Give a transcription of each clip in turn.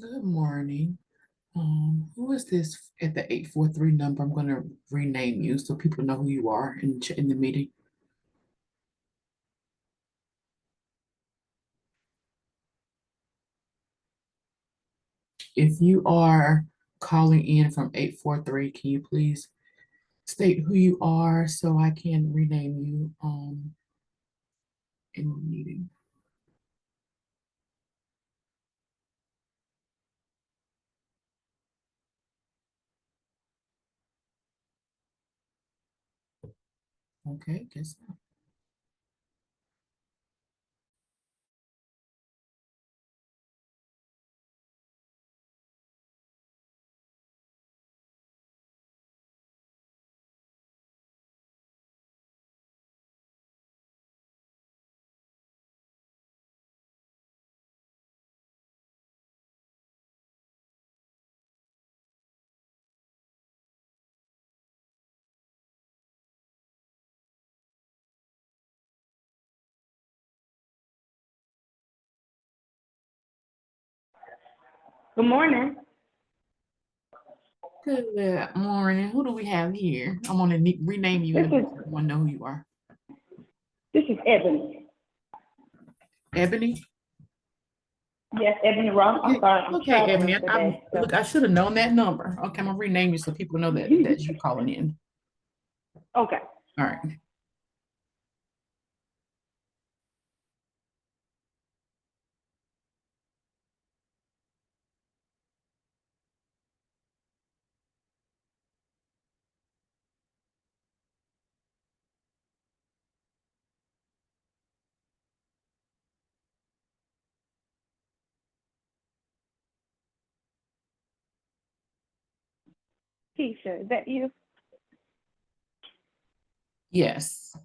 Good morning. Who is this at the 843 number? I'm going to rename you so people know who you are in the meeting. If you are calling in from 843, can you please state who you are so I can rename you in the meeting? Okay, guess not. Good morning. Good morning. Who do we have here? I'm going to rename you This and is let everyone know who you are. Ebony. Ebony? Yes, Ebony Ross. I'm Okay, sorry, I'm okay, Ebony. traveling today. So Look, I should have known that number. Okay, I'm gonna rename you so people know that that's you calling in. okay. All right. Keisha, is that you? Yes.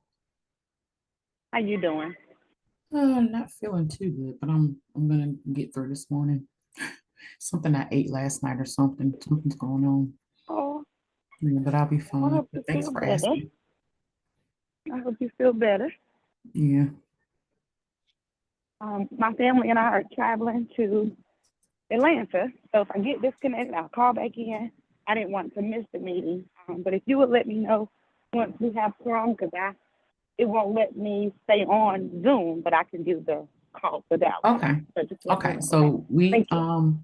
How you doing? I'm not feeling too good, but I'm gonna get through this morning. Something I ate last night or something. Something's going on. Oh, Yeah, but I'll be I fine. hope you But thanks feel for better. asking. I hope you feel better. Yeah. My family and I are traveling to Atlanta. So if I get disconnected, I'll call back in. I didn't want to miss the meeting. But if you would let me know once we have quorum, because I it won't let me stay on Zoom, but I can do the call for that one. Okay, So just let me okay, know. so we, Thank you.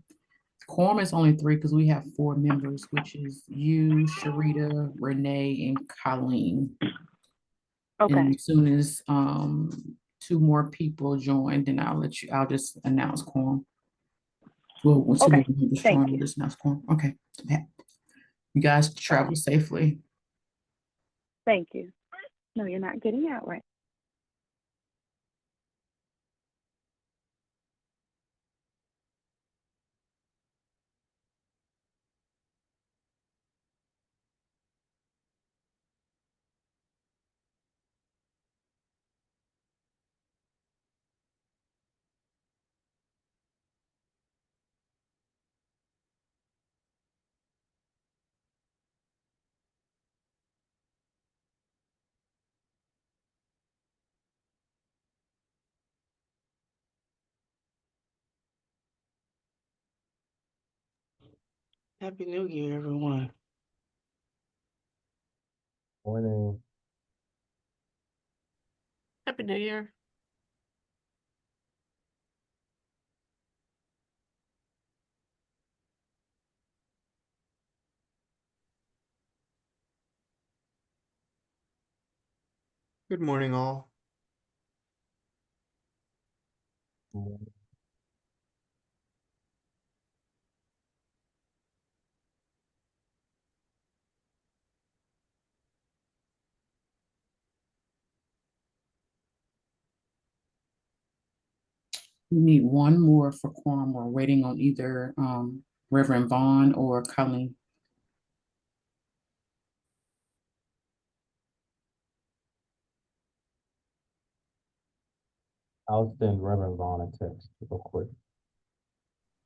quorum is only three because we have four members, which is you, Sharita, Renee, and Colleen. And Okay. as soon as, two more people join, then I'll just announce quorum. Well, when two more Okay. members Thank join, we'll you. just announce quorum. Okay, you guys Okay. travel safely. Thank you. No, you're not getting out right. Happy New Year, everyone. Morning. Happy New Year. Good morning, all. Morning. We need one more for quorum. We're waiting on either, Reverend Vaughn or Colleen. I'll send Reverend Vaughn a text real quick.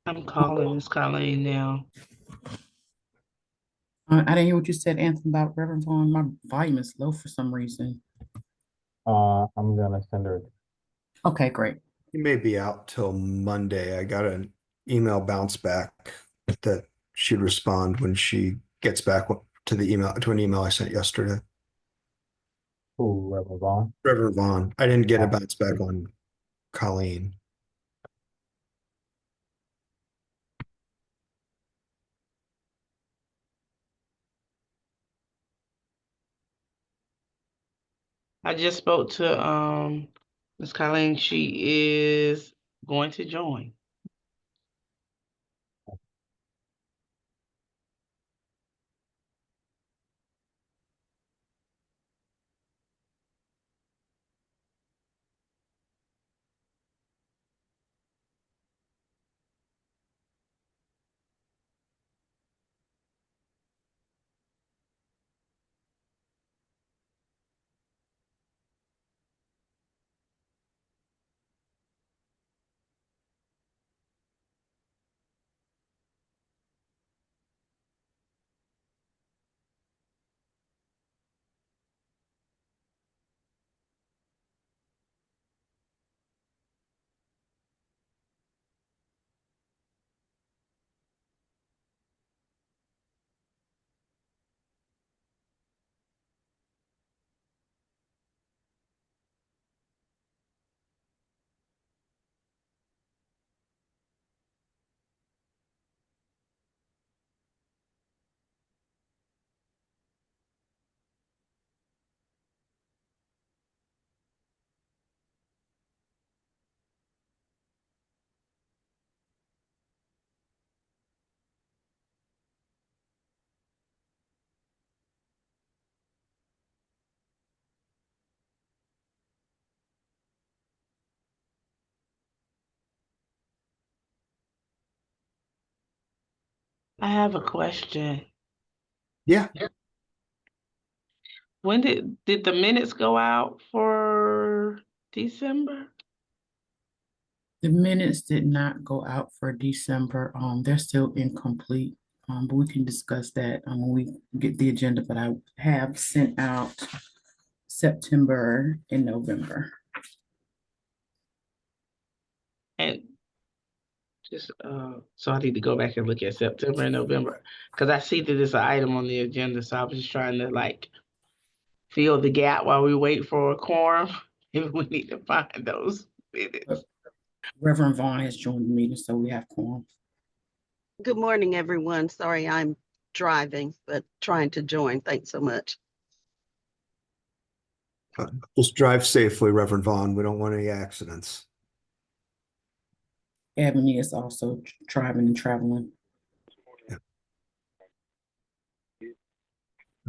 I'm calling Miss Colleen now. I didn't hear what you said, Anthony, about Reverend Vaughn. My volume is low for some reason. I'm gonna send her. Okay, great. You may be out till Monday. I got an email bounce back that she'd respond when she gets back to an email I sent yesterday. Who, Reverend Vaughn? Reverend Vaughn. I didn't get a bounce back on Colleen. I just spoke to Miss Colleen. She is going to join. I have a question. Yeah, When did the minutes go out for December? The minutes did not go out for December. They're still incomplete. But we can discuss that, when we get the agenda, but I have sent out September and November. And just so I need to go back and look at September and November because I see that it's an item on the agenda. So I was just trying to fill the gap while we wait for a quorum. If we need to find those minutes. Reverend Vaughn has joined the meeting, so we have quorum. Good morning, everyone. Sorry, I'm driving, but trying to join. Thanks so much. Just drive safely, Reverend Vaughn. We don't want any accidents. Ebony is also driving and traveling.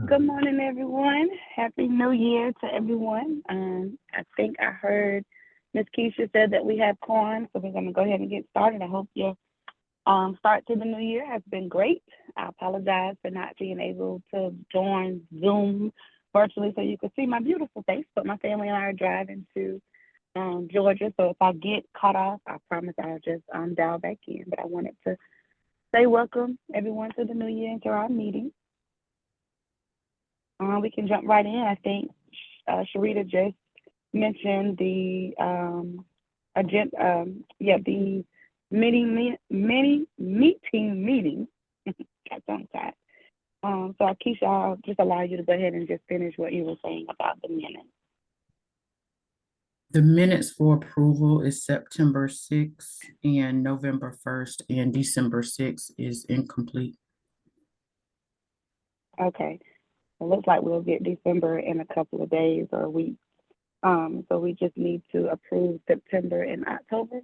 Good morning, everyone. Happy New Year to everyone. I think I heard Miss Keisha said that we have quorum, so we're gonna go ahead and get started. I hope your start to the new year has been great. I apologize for not being able to join Zoom virtually so you could see my beautiful face, but my family and I are driving to Georgia, so if I get cut off, I promise I'll just dial back in. But I wanted to say welcome everyone to the new year and to our meeting. We can jump right in. I think Sharita just mentioned the agenda, the meeting. Got tongue-tied. So Keisha, I'll just allow you to go ahead and just finish what you were saying about the minutes. The minutes for approval is September 6th and November 1st, and December 6th is incomplete. Okay. It looks like we'll get December in a couple of days or a week. So we just need to approve September and October.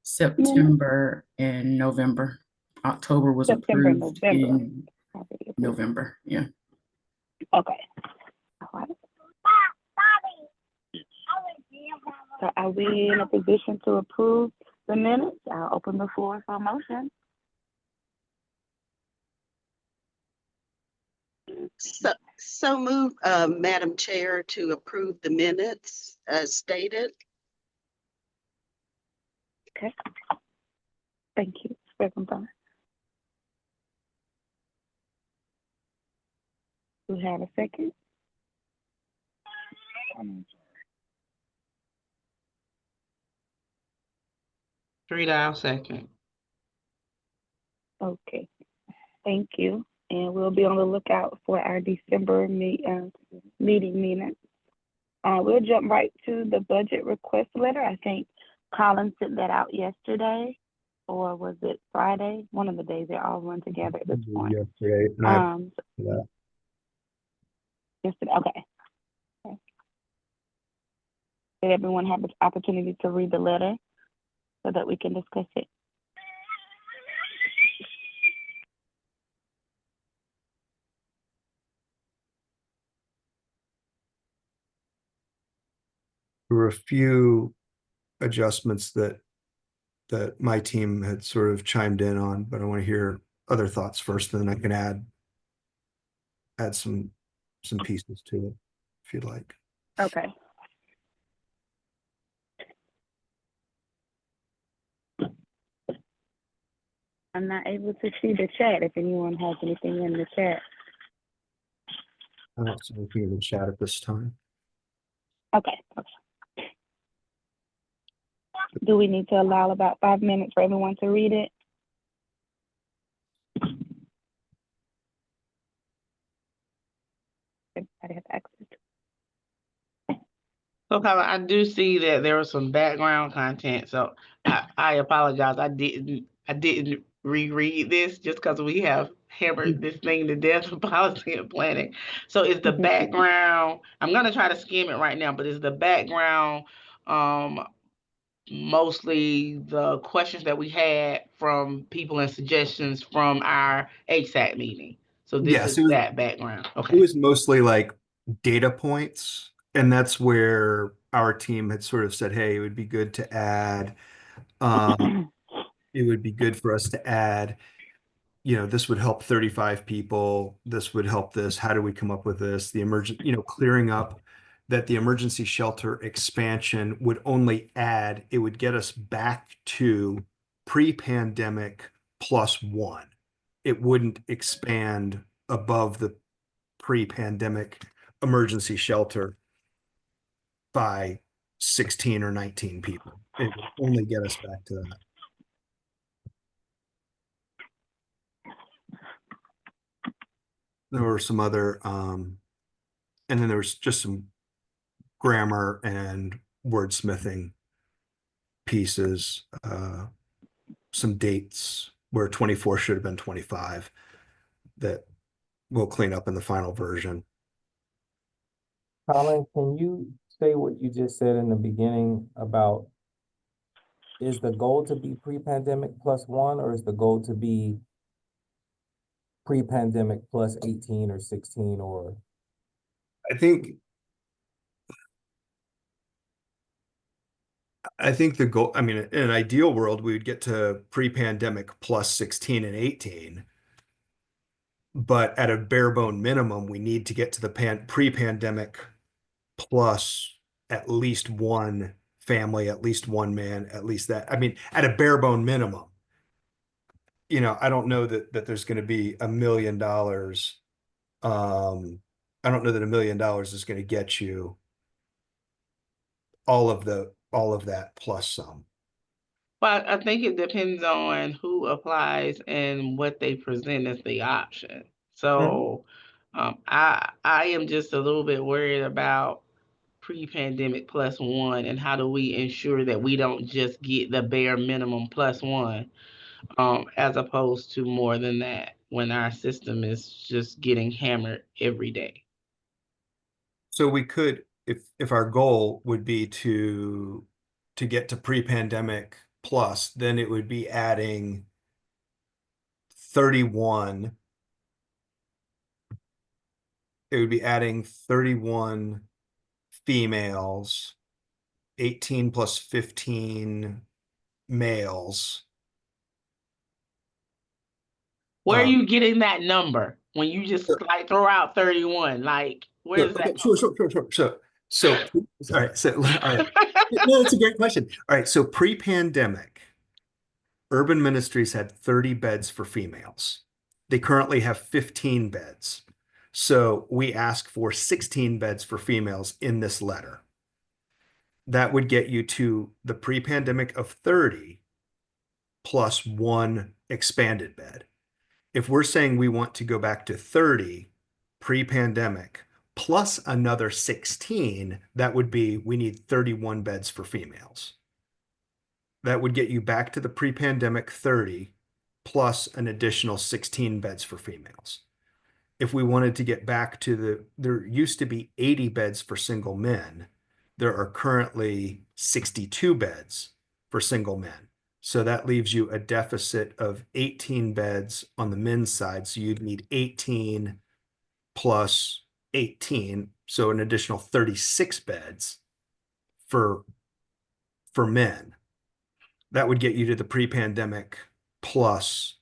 September and November. October was September, approved November. in November, yeah. Okay. All right. So are we in a position to approve the minutes? I'll open the floor for a motion. So move, Madam Chair, to approve the minutes as stated. Okay. Thank you, Reverend Vaughn. Do we have a second? Rita, I'll second. Okay, thank you. And we'll be on the lookout for our December meeting minutes. We'll jump right to the budget request letter. I think Colin sent that out yesterday, or was it Friday? One of the days. They all run together at this point. Yesterday, and I- Yesterday. Okay. Did everyone have the opportunity to read the letter so that we can discuss it? there were a few adjustments that my team had sort of chimed in on, but I want to hear other thoughts first, and then I can add some pieces to it if you'd like. Okay. I'm not able to see the chat if anyone has anything in the chat. I don't see anything in the chat at this time. Okay. Do we need to allow about 5 minutes for everyone to read it? Everybody has access to. So Colin, I do see that there was some background content, so I apologize. I didn't reread this just because we have hammered this thing to death of policy and planning. So is the background, I'm gonna try to skim it right now, but is the background mostly the questions that we had from people and suggestions from our HSAC meeting? So this Yes, is it was- that background. It Okay. was mostly like data points, and that's where our team had sort of said, hey, it would be good to add, it would be good for us to add, this would help 35 people, this would help this, how do we come up with this? The emergent, clearing up that the emergency shelter expansion would only add, it would get us back to pre-pandemic +1. It wouldn't expand above the pre-pandemic emergency shelter by 16 or 19 people. It would only get us back to that. There were some other And then there was just some grammar and wordsmithing pieces, some dates where 24 should have been 25 that we'll clean up in the final version. Colin, can you say what you just said in the beginning about, is the goal to be pre-pandemic +1, or is the goal to be pre-pandemic +18 or 16, or? I think the goal, I mean, in an ideal world, we would get to pre-pandemic +16 and 18. But at a bare bone minimum, we need to get to the pre-pandemic plus at least one family, at least one man, at least that. I mean, at a bare bone minimum. I don't know that there's going to be $1 million. I don't know that $1 million is going to get you all of that plus some. Well, I think it depends on who applies and what they present as the option. So I am just a little bit worried about pre-pandemic +1 and how do we ensure that we don't just get the bare minimum +1, as opposed to more than that when our system is just getting hammered every day. So we could, if our goal would be to get to pre-pandemic plus, then it would be adding 31. It would be adding 31 females, 18 plus 15 males. Where are you getting that number when you just like throw out 31? Like, where's Okay, that? sure. All right. So, all right. No, that's a great question. All right. So pre-pandemic, Urban Ministries had 30 beds for females. They currently have 15 beds. So we ask for 16 beds for females in this letter. That would get you to the pre-pandemic of 30 plus one expanded bed. If we're saying we want to go back to 30 pre-pandemic plus another 16, that would be, we need 31 beds for females. That would get you back to the pre-pandemic 30 plus an additional 16 beds for females. If we wanted to get back to there used to be 80 beds for single men. There are currently 62 beds for single men. So that leaves you a deficit of 18 beds on the men's side. So you'd need 18 plus 18. So an additional 36 beds for men. That would get you to the pre-pandemic plus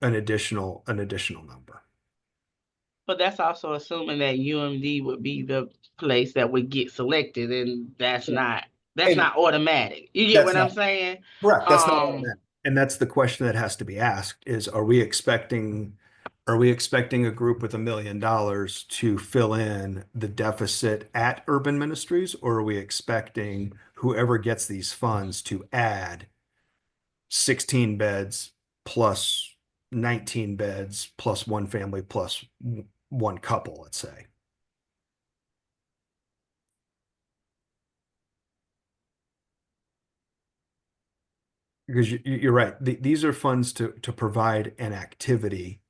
an additional number. But that's also assuming that UMD would be the place that would get selected, and that's not automatic. You get what I'm saying? Correct. That's not automatic. And that's the question that has to be asked is, are we expecting a group with $1 million to fill in the deficit at Urban Ministries, or are we expecting whoever gets these funds to add 16 beds plus 19 beds plus one family plus one couple, let's say? Because you're right. These are funds to provide an activity,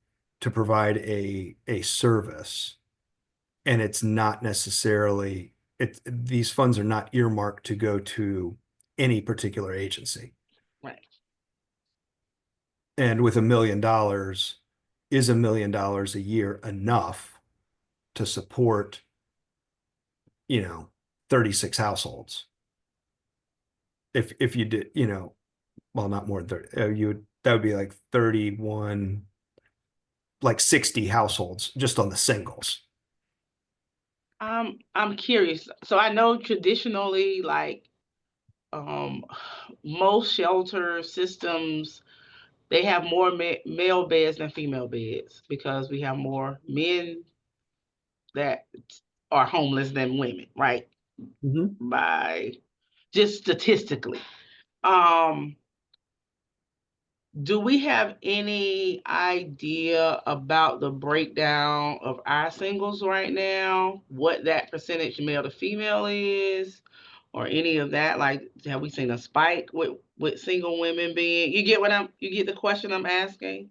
to provide a service. And it's not necessarily, these funds are not earmarked to go to any particular agency. Right. And with $1 million, is $1 million a year enough to support, 36 households? If you did, well, not more than 30, that would be like 31, like 60 households just on the singles. I'm curious. So I know traditionally, like, most shelter systems, they have more male beds than female beds because we have more men that are homeless than women, right? By just statistically. Do we have any idea about the breakdown of our singles right now? What that percentage male to female is, or any of that? Like, have we seen a spike with single women being? You get you get the question I'm asking?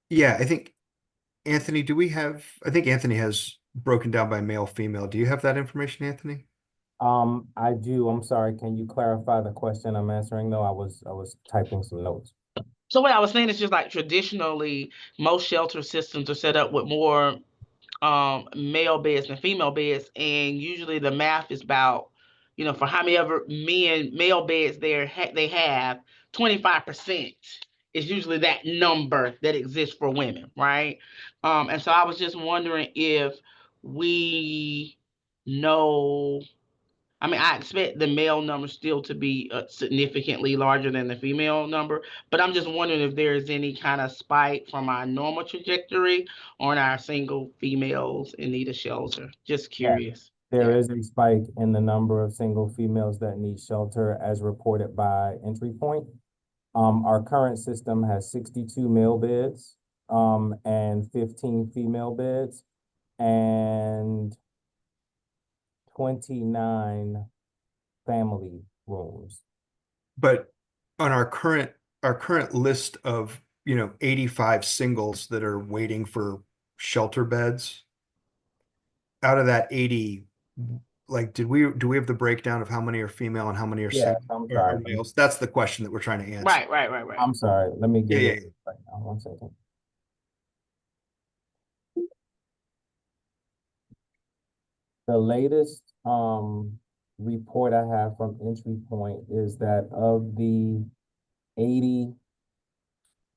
Yeah, I think Anthony, I think Anthony has broken down by male, female. Do you have that information, Anthony? I do. I'm sorry. Can you clarify the question I'm answering though? I was typing some notes. So what I was saying is just like traditionally, most shelter systems are set up with more male beds than female beds, and usually the math is about, for how many ever male beds they have, 25% is usually that number that exists for women, right? And so I was just wondering if we know. I mean, I expect the male number still to be significantly larger than the female number, but I'm just wondering if there's any kind of spike from our normal trajectory on our single females in need of shelter. Just Yeah. curious. There Yeah. is a spike in the number of single females that need shelter as reported by Entry Point. Our current system has 62 male beds, and 15 female beds, and 29 family rooms. But on our current list of, 85 singles that are waiting for shelter beds, out of that 80, like, do we have the breakdown of how many are female and how many are Yeah, I'm are sorry. males? That's the question that we're trying to answer. Right. I'm sorry. Let me Yeah, get yeah, it right now. 1 second. The latest report I have from Entry Point is that of the 80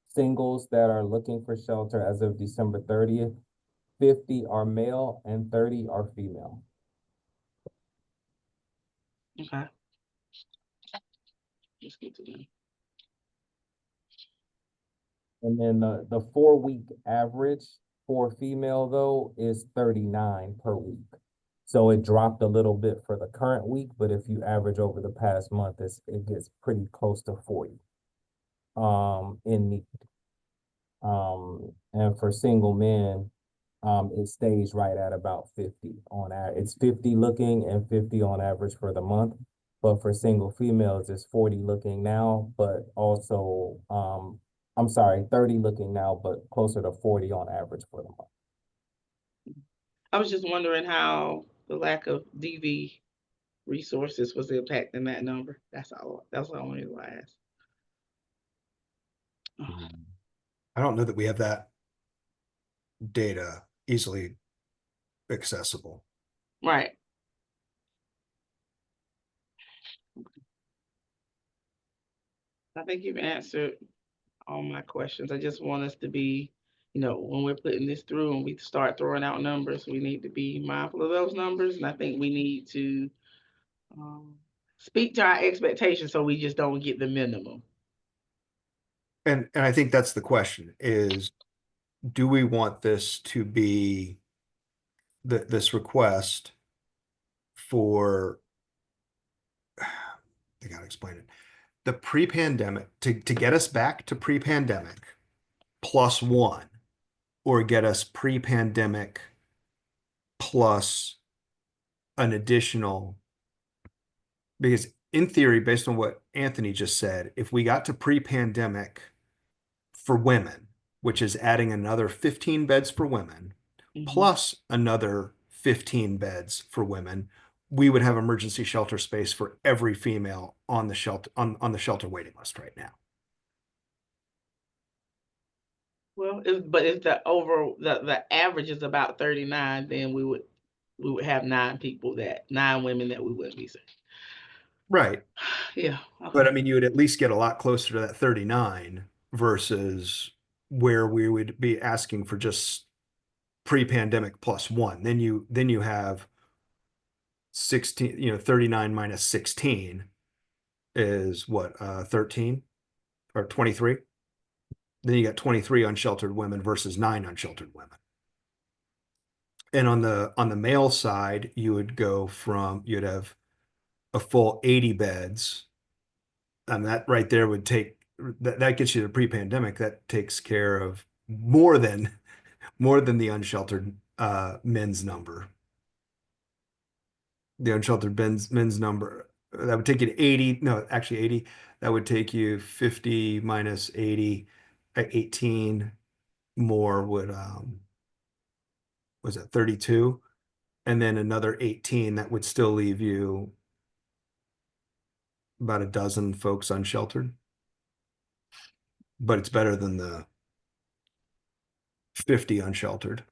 singles that are looking for shelter as of December 30th, 50 are male and 30 are female. Okay. Let's get to them. And then the 4-week average for female though is 39 per week. So it dropped a little bit for the current week, but if you average over the past month, it gets pretty close to 40 in need. And for single men, it stays right at about 50 on average. It's 50 looking and 50 on average for the month. But for single females, it's 40 looking now, but also, I'm sorry, 30 looking now, but closer to 40 on average for the month. I was just wondering how the lack of DV resources was impacting that number. That's all. That's all I wanted to ask. I don't know that we have that data easily accessible. Right. I think you've answered all my questions. I just want us to be, when we're putting this through and we start throwing out numbers, we need to be mindful of those numbers. And I think we need to speak to our expectations so we just don't get the minimum. And I think that's the question is, do we want this to be this request for, I gotta explain it, the pre-pandemic, to get us back to pre-pandemic +1, or get us pre-pandemic plus an additional, because in theory, based on what Anthony just said, if we got to pre-pandemic for women, which is adding another 15 beds for women, plus another 15 beds for women, we would have emergency shelter space for every female on the shelter on the shelter waiting list right now. Well, but if the average is about 39, then we would have 9 women that we wouldn't be safe. Right. Yeah. Okay. But I mean, you would at least get a lot closer to that 39 versus where we would be asking for just pre-pandemic +1. Then you have 16, 39 minus 16 is what, 13 or 23? Then you got 23 unsheltered women versus 9 unsheltered women. And on the male side, you'd have a full 80 beds. And that right there would take that gets you to pre-pandemic. That takes care of more than the unsheltered men's number. The unsheltered men's number that would take you to 80. No, actually 80. That would take you 50 minus 80, 18 more would was it 32? And then another 18 that would still leave you about a dozen folks unsheltered. But it's better than the 50 unsheltered.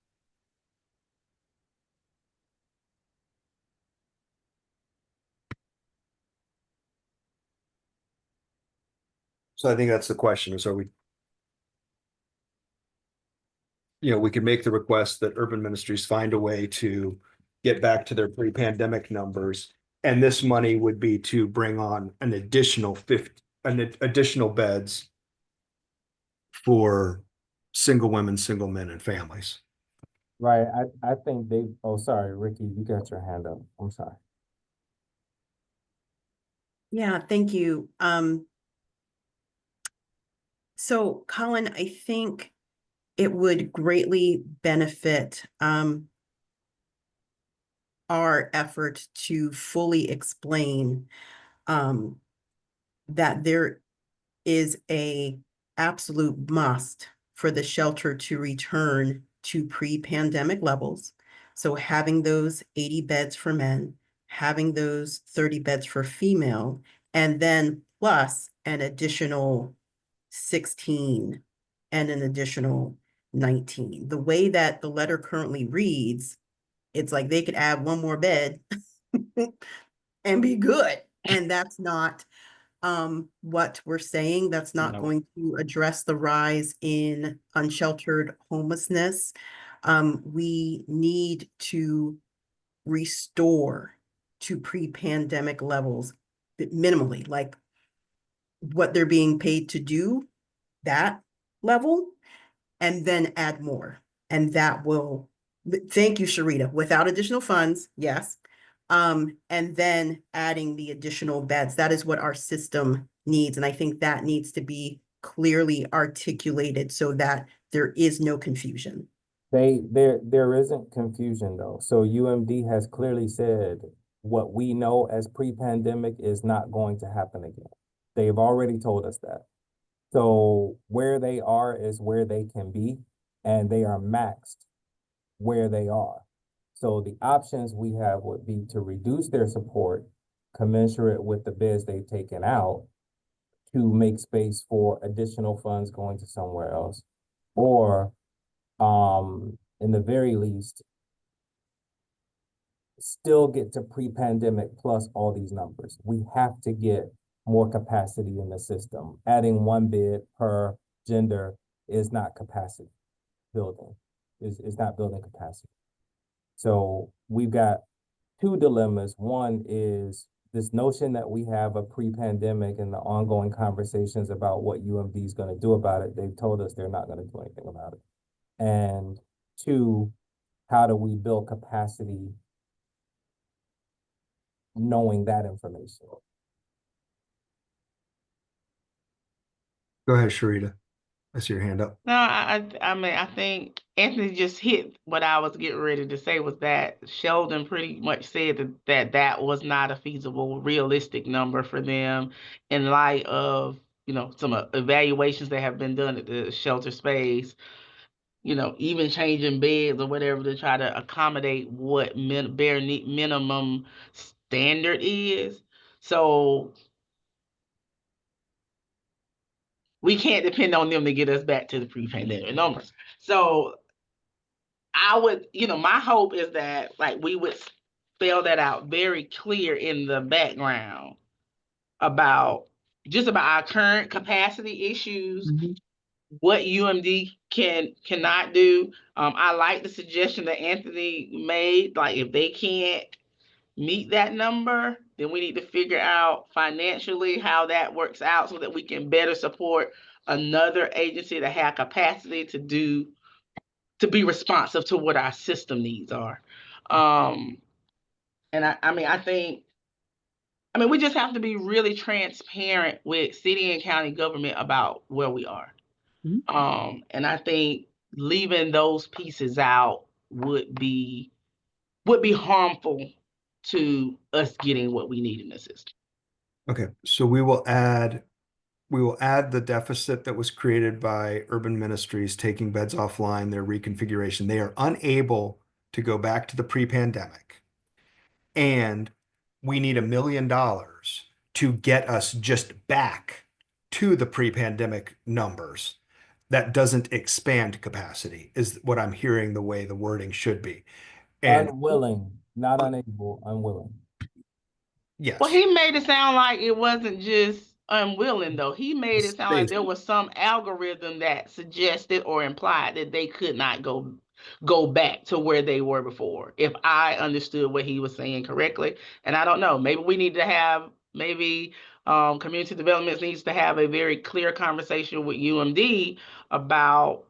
So I think that's the question is, are we, we could make the request that urban ministries find a way to get back to their pre-pandemic numbers. And this money would be to bring on an additional additional beds for single women, single men, and families. Right, I think they, oh, sorry, Ricky, you got your hand up. I'm sorry. Yeah, thank you. So Colin, I think it would greatly benefit our effort to fully explain that there is a absolute must for the shelter to return to pre-pandemic levels. So having those 80 beds for men, having those 30 beds for female, and then plus an additional 16 and an additional 19. The way that the letter currently reads, it's like they could add one more bed and be good. And that's not what we're saying. That's not No. going to address the rise in unsheltered homelessness. We need to restore to pre-pandemic levels minimally, like what they're being paid to do, that level, and then add more. And that will, thank you, Sharita, without additional funds, yes. And then adding the additional beds. That is what our system needs. And I think that needs to be clearly articulated so that there is no confusion. There isn't confusion though. So UMD has clearly said what we know as pre-pandemic is not going to happen again. They've already told us that. So where they are is where they can be, and they are maxed where they are. So the options we have would be to reduce their support commensurate with the beds they've taken out to make space for additional funds going to somewhere else. Or in the very least, still get to pre-pandemic plus all these numbers. We have to get more capacity in the system. Adding one bed per gender is not capacity building, is not building capacity. So we've got two dilemmas. One is this notion that we have a pre-pandemic and the ongoing conversations about what UMD is going to do about it. They've told us they're not going to do anything about it. And two, how do we build capacity knowing that information? Go ahead, Sharita. I see your hand up. No, I mean, I think Anthony just hit what I was getting ready to say, was that Sheldon pretty much said that was not a feasible, realistic number for them in light of, some evaluations that have been done at the shelter space, even changing beds or whatever to try to accommodate what bare minimum standard is. So we can't depend on them to get us back to the pre-pandemic numbers. So I would, my hope is that like we would spell that out very clear in the background about our current capacity issues, what UMD cannot do. I like the suggestion that Anthony made. Like if they can't meet that number, then we need to figure out financially how that works out so that we can better support another agency to have capacity to be responsive to what our system needs are. And I mean, I think I mean, we just have to be really transparent with city and county government about where we are. And I think leaving those pieces out would be harmful to us getting what we need in the system. Okay, so we will add the deficit that was created by urban ministries taking beds offline, their reconfiguration. They are unable to go back to the pre-pandemic. And we need $1 million to get us just back to the pre-pandemic numbers. That doesn't expand capacity, is what I'm hearing the way the wording should be. And Unwilling, not unable, unwilling. yes. Well, he made it sound like it wasn't just unwilling, though. He made it sound like there was some algorithm that suggested or implied that they could not go back to where they were before, if I understood what he was saying correctly. And I don't know, maybe we need to have, community development needs to have a very clear conversation with UMD about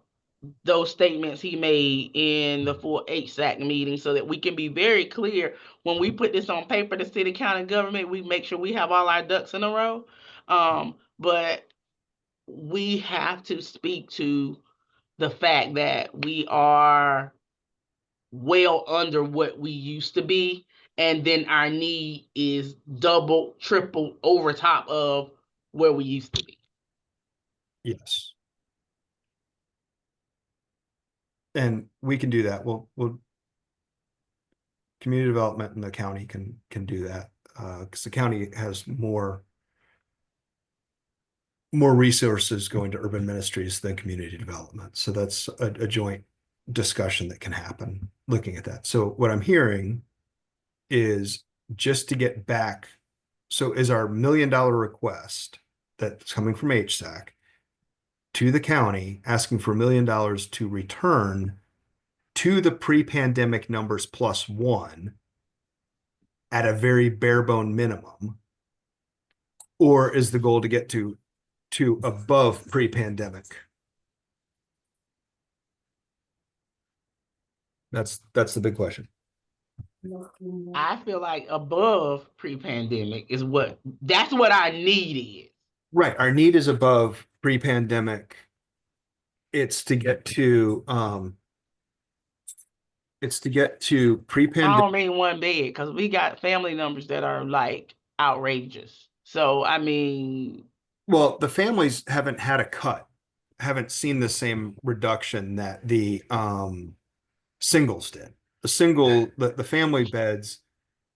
those statements he made in the full HSAC meeting, so that we can be very clear when we put this on paper, the city, county government, we make sure we have all our ducks in a row. But we have to speak to the fact that we are well under what we used to be, and then our need is double, triple over top of where we used to be. Yes. And we can do that. We'll community development and the county can do that. Because the county has more resources going to urban ministries than community development. So that's a joint discussion that can happen looking at that. So what I'm hearing is just to get back. So is our $1 million request that's coming from HSAC to the county asking for $1 million to return to the pre-pandemic numbers +1 at a very bare bone minimum? Or is the goal to get to above pre-pandemic? That's the big question. I feel like above pre-pandemic that's what our need is. Right. Our need is above pre-pandemic. It's to get to I pre-pandemic. don't mean one bed, because we got family numbers that are like outrageous. So I mean, Well, the families haven't had a cut, haven't seen the same reduction that the singles did. The family beds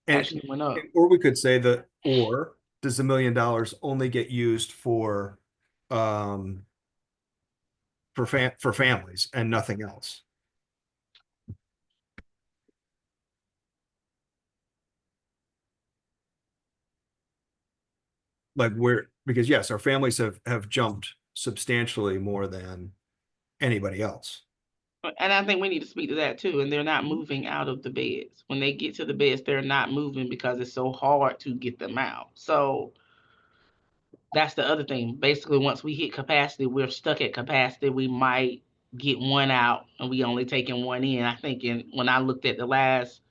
actually went up. or we could say or does the $1 million only get used for families and nothing else? Like because yes, our families have jumped substantially more than anybody else. And I think we need to speak to that too. And they're not moving out of the beds. When they get to the beds, they're not moving because it's so hard to get them out. So that's the other thing. Basically, once we hit capacity, we're stuck at capacity. We might get one out and we only taking one in. I think when I looked at the last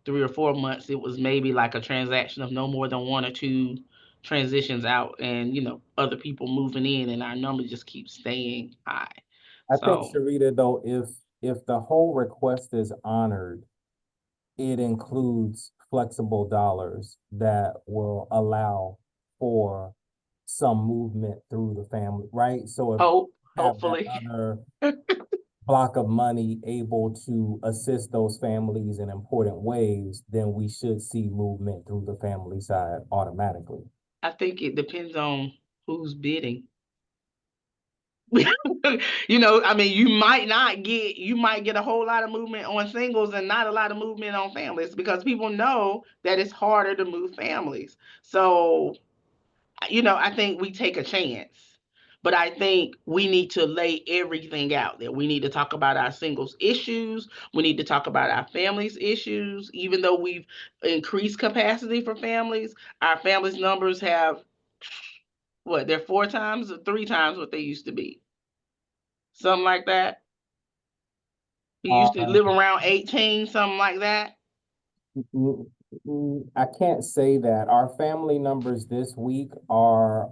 3 or 4 months, it was maybe like a transaction of no more than 1 or 2 transitions out, and other people moving in, and our number just keeps staying high. I think, Sharita, though, if the whole request is honored, it includes flexible dollars that will allow for some movement through the family, right? So if hopefully other block of money able to assist those families in important ways, then we should see movement through the family side automatically. I think it depends on who's bidding. I mean, you might get a whole lot of movement on singles and not a lot of movement on families, because people know that it's harder to move families. So, I think we take a chance, but I think we need to lay everything out there. We need to talk about our singles issues. We need to talk about our families issues. Even though we've increased capacity for families, our families numbers have, they're 4 times or 3 times what they used to be. Something like that. We used to live around 18, something like that. I can't say that. Our family numbers this week are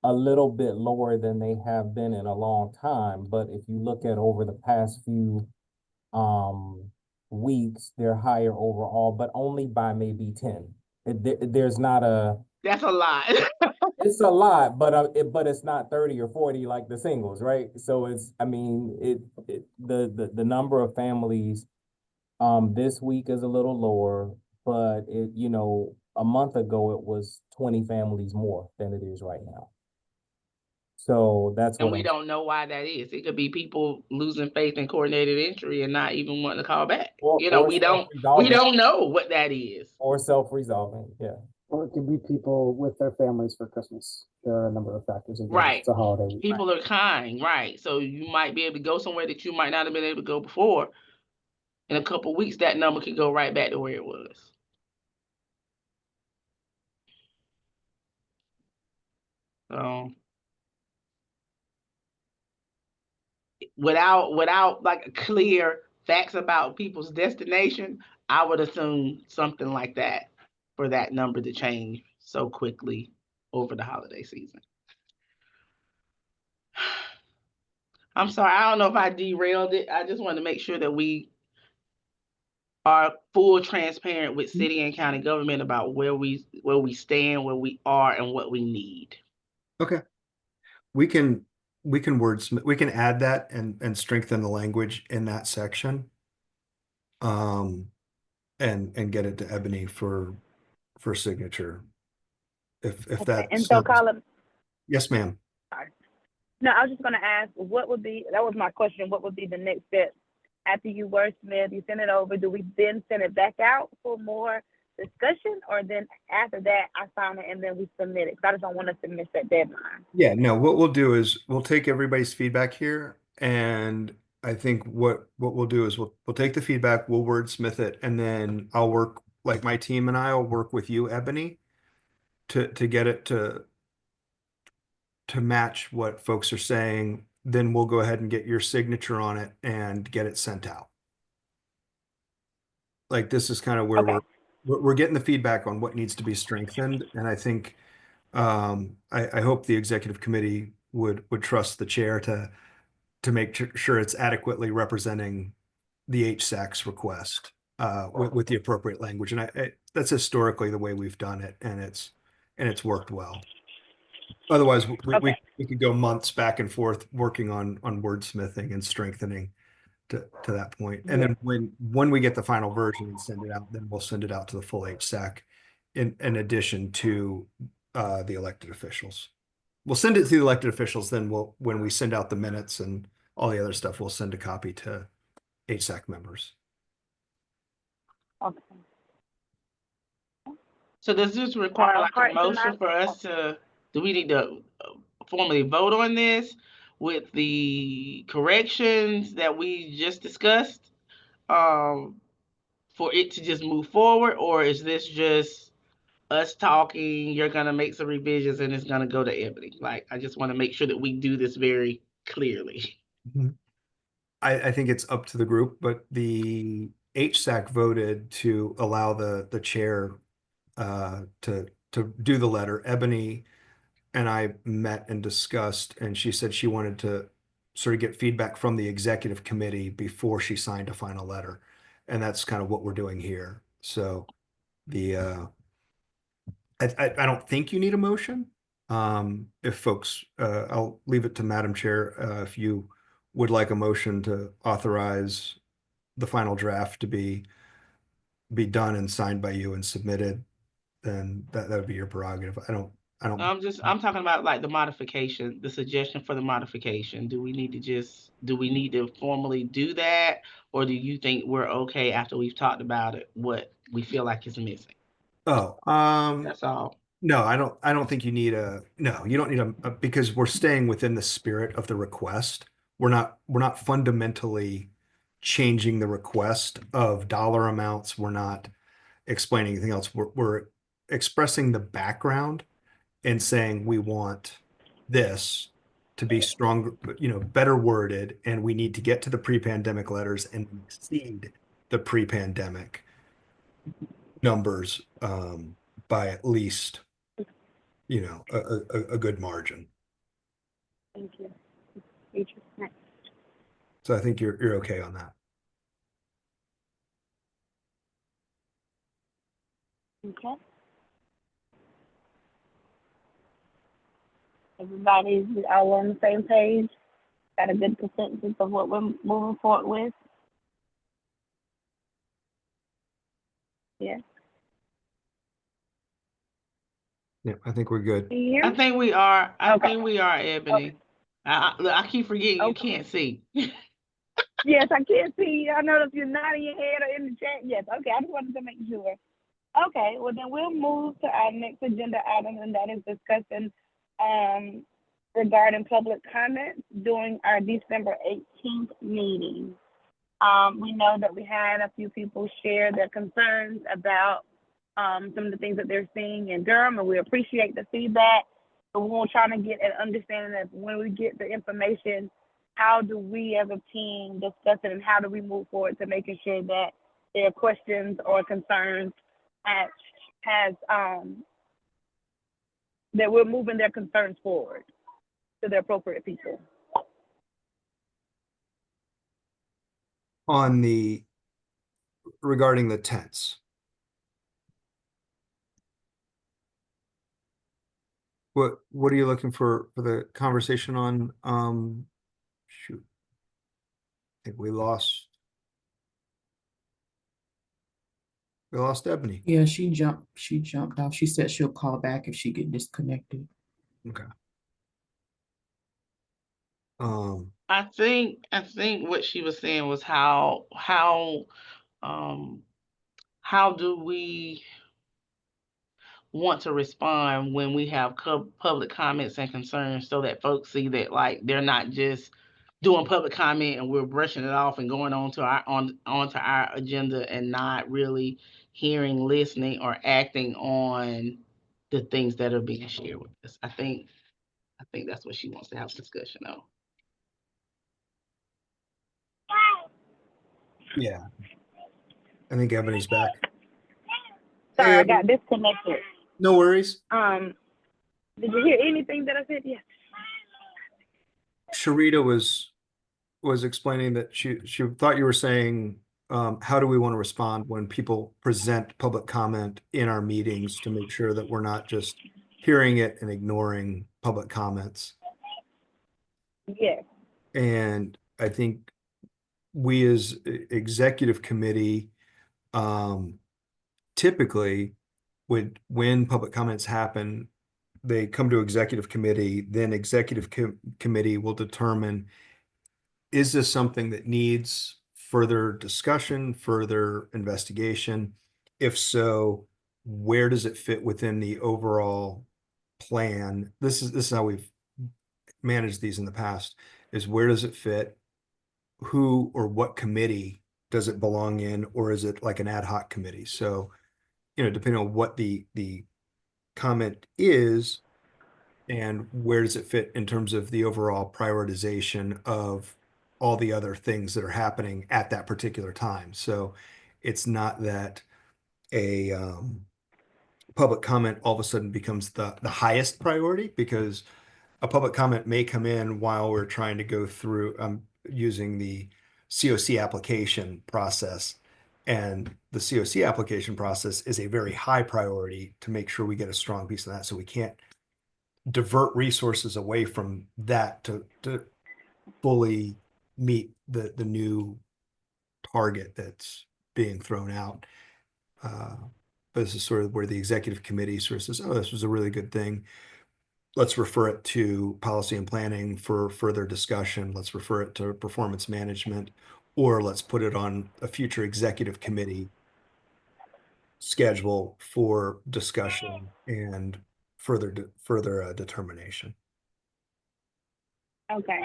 a little bit lower than they have been in a long time, but if you look at over the past few weeks, they're higher overall, but only by maybe 10. There's not a, That's a lot. it's a lot, but it's not 30 or 40 like the singles, right? So it's, I mean, the number of families this week is a little lower, but a month ago it was 20 families more than it is right now. So that's And what we I'm, don't know why that is. It could be people losing faith in coordinated entry and not even wanting to call back. or We self-resolving, don't know what that is. or self-resolving, yeah. Or it could be people with their families for Christmas. There are a number of factors. Again, Right. it's a holiday week. People are kind, right? So you might be able to go somewhere that you might not have been able to go before. In a couple of weeks, that number could go right back to where it was. So without like clear facts about people's destination, I would assume something like that for that number to change so quickly over the holiday season. I'm sorry, I don't know if I derailed it. I just want to make sure that we are full transparent with city and county government about where we stand, where we are, and what we need. Okay. We can wordsmith, we can add that and strengthen the language in that section. And get it to Ebony for signature. If Okay, that and so sounds, Colin, yes, ma'am. no, I was just gonna ask, that was my question, what would be the next step? After you wordsmith, you send it over, do we then send it back out for more discussion? Or then after that, I sign it and then we submit it? Because I just don't want us to miss that deadline. Yeah, no, what we'll do is we'll take everybody's feedback here, and I think what we'll do is we'll take the feedback, we'll wordsmith it, and then I'll work, like my team and I'll work with you, Ebony, to get it to match what folks are saying. Then we'll go ahead and get your signature on it and get it sent out. Like, this is kind of where Okay. we're getting the feedback on what needs to be strengthened, and I think I hope the executive committee would trust the chair to make sure it's adequately representing the HSAC's request with the appropriate language. And that's historically the way we've done it, and it's worked well. Otherwise, we could go months back and forth working on wordsmithing and strengthening to that point. And then when we get the final version and send it out, then we'll send it out to the full HSAC in addition to the elected officials. We'll send it to the elected officials, then when we send out the minutes and all the other stuff, we'll send a copy to HSAC members. Okay. So does this require like Heart a motion tonight? for us to, do we need to formally vote on this with the corrections that we just discussed? For it to just move forward, or is this just us talking, you're gonna make some revisions and it's gonna go to Ebony? Like, I just want to make sure that we do this very clearly. I think it's up to the group, but the HSAC voted to allow the chair to do the letter. Ebony and I met and discussed, and she said she wanted to sort of get feedback from the executive committee before she signed a final letter. And that's kind of what we're doing here. So I don't think you need a motion. If folks, I'll leave it to Madam Chair, if you would like a motion to authorize the final draft to be done and signed by you and submitted, then that would be your prerogative. I don't. I'm talking about like the modification, the suggestion for the modification. Do we need to formally do that? Or do you think we're okay after we've talked about it, what we feel like is missing? Oh, That's all. no, I don't think you need you don't need because we're staying within the spirit of the request. We're not fundamentally changing the request of dollar amounts. We're not explaining anything else. We're expressing the background and saying we want this to be stronger, better worded, and we need to get to the pre-pandemic letters and exceed the pre-pandemic. numbers by at least, you know, a good margin. Thank you. Interesting. So I think you're okay on that. Okay. Everybody's all on the same page. Got a good consensus of what we're moving forward with. Yeah. Yeah, I think we're good. Can you hear I me? think we are. I Okay. think we are, Ebony. Look, I keep forgetting you Okay. can't see. Yes, I can't see you. I know if you're nodding your head or in the chat. Yes. Okay. I just wanted to make sure. Okay. Well, then we'll move to our next agenda item, and that is discussing regarding public comments during our December 18th meeting. We know that we had a few people share their concerns about some of the things that they're seeing in Durham, and we appreciate the feedback. But we're trying to get an understanding of when we get the information, how do we as a team discuss it, and how do we move forward to making sure that their questions or concerns that we're moving their concerns forward to the appropriate people. On the regarding the tents. What are you looking for the conversation on? Shoot. I think we lost Ebony. Yeah, she jumped off. She said she'll call back if she get disconnected. Okay. I think what she was saying was how do we want to respond when we have public comments and concerns, so that folks see that, like, they're not just doing public comment and we're brushing it off and going on to onto our agenda and not really hearing, listening, or acting on the things that are being shared with us. I think that's what she wants to have a discussion on. Yeah. I think Ebony's back. Sorry, Hey, I Ebony. got disconnected. No worries. Did you hear anything that I said? Yes. Sharita was explaining that she thought you were saying, how do we want to respond when people present public comment in our meetings to make sure that we're not just hearing it and ignoring public comments. Yes. And I think we as executive committee, typically when public comments happen, they come to executive committee, then executive committee will determine, is this something that needs further discussion, further investigation? If so, where does it fit within the overall plan? This is how we've managed these in the past, is where does it fit? Who or what committee does it belong in, or is it like an ad hoc committee? So, depending on what the comment is and where does it fit in terms of the overall prioritization of all the other things that are happening at that particular time. So it's not that a public comment all of a sudden becomes the highest priority, because a public comment may come in while we're trying to go through using the COC application process. And the COC application process is a very high priority to make sure we get a strong piece of that. So we can't divert resources away from that to fully meet the new target that's being thrown out. But this is sort of where the executive committee sort of says, oh, this was a really good thing. Let's refer it to policy and planning for further discussion. Let's refer it to performance management, or let's put it on a future executive committee schedule for discussion and further determination. Okay.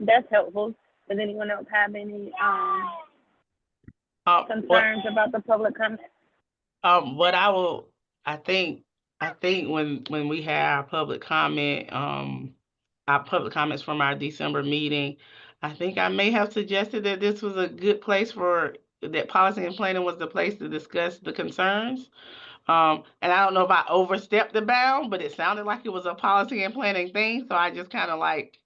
That's helpful. Does anyone else have any concerns about the public comment? What I think when we have our public comment, our public comments from our December meeting, I think I may have suggested that this was a good place for that policy and planning was the place to discuss the concerns. And I don't know if I overstepped the bound, but it sounded like it was a policy and planning thing, so I just kind of like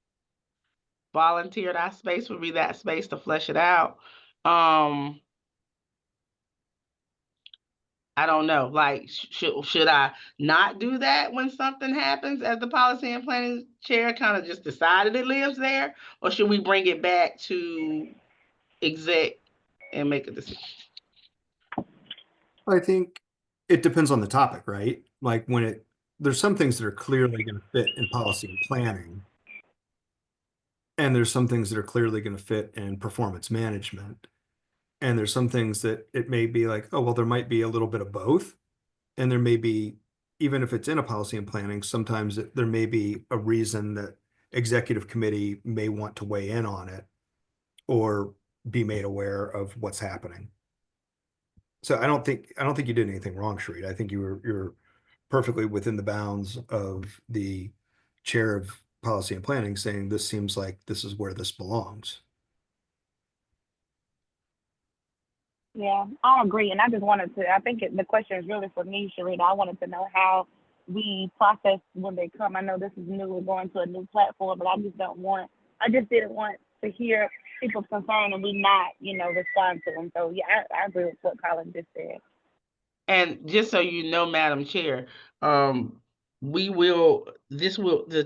volunteered our space would be that space to flesh it out. I don't know, like, should I not do that when something happens as the policy and planning chair kind of just decided it lives there? Or should we bring it back to exec and make a decision? I think it depends on the topic, right? Like there's some things that are clearly going to fit in policy and planning. And there's some things that are clearly going to fit in performance management. And there's some things that it may be like, oh, well, there might be a little bit of both. And there may be, even if it's in a policy and planning, sometimes there may be a reason that executive committee may want to weigh in on it or be made aware of what's happening. So I don't think you did anything wrong, Sheree. I think you're perfectly within the bounds of the chair of policy and planning saying this seems like this is where this belongs. Yeah, I agree. And I just wanted to, I think the question is really for me, Sharita. I wanted to know how we process when they come. I know this is new, we're going to a new platform, but I just didn't want to hear people's concern and we not, respond to them. So yeah, I agree with what Colin just said. And just so you know, Madam Chair, the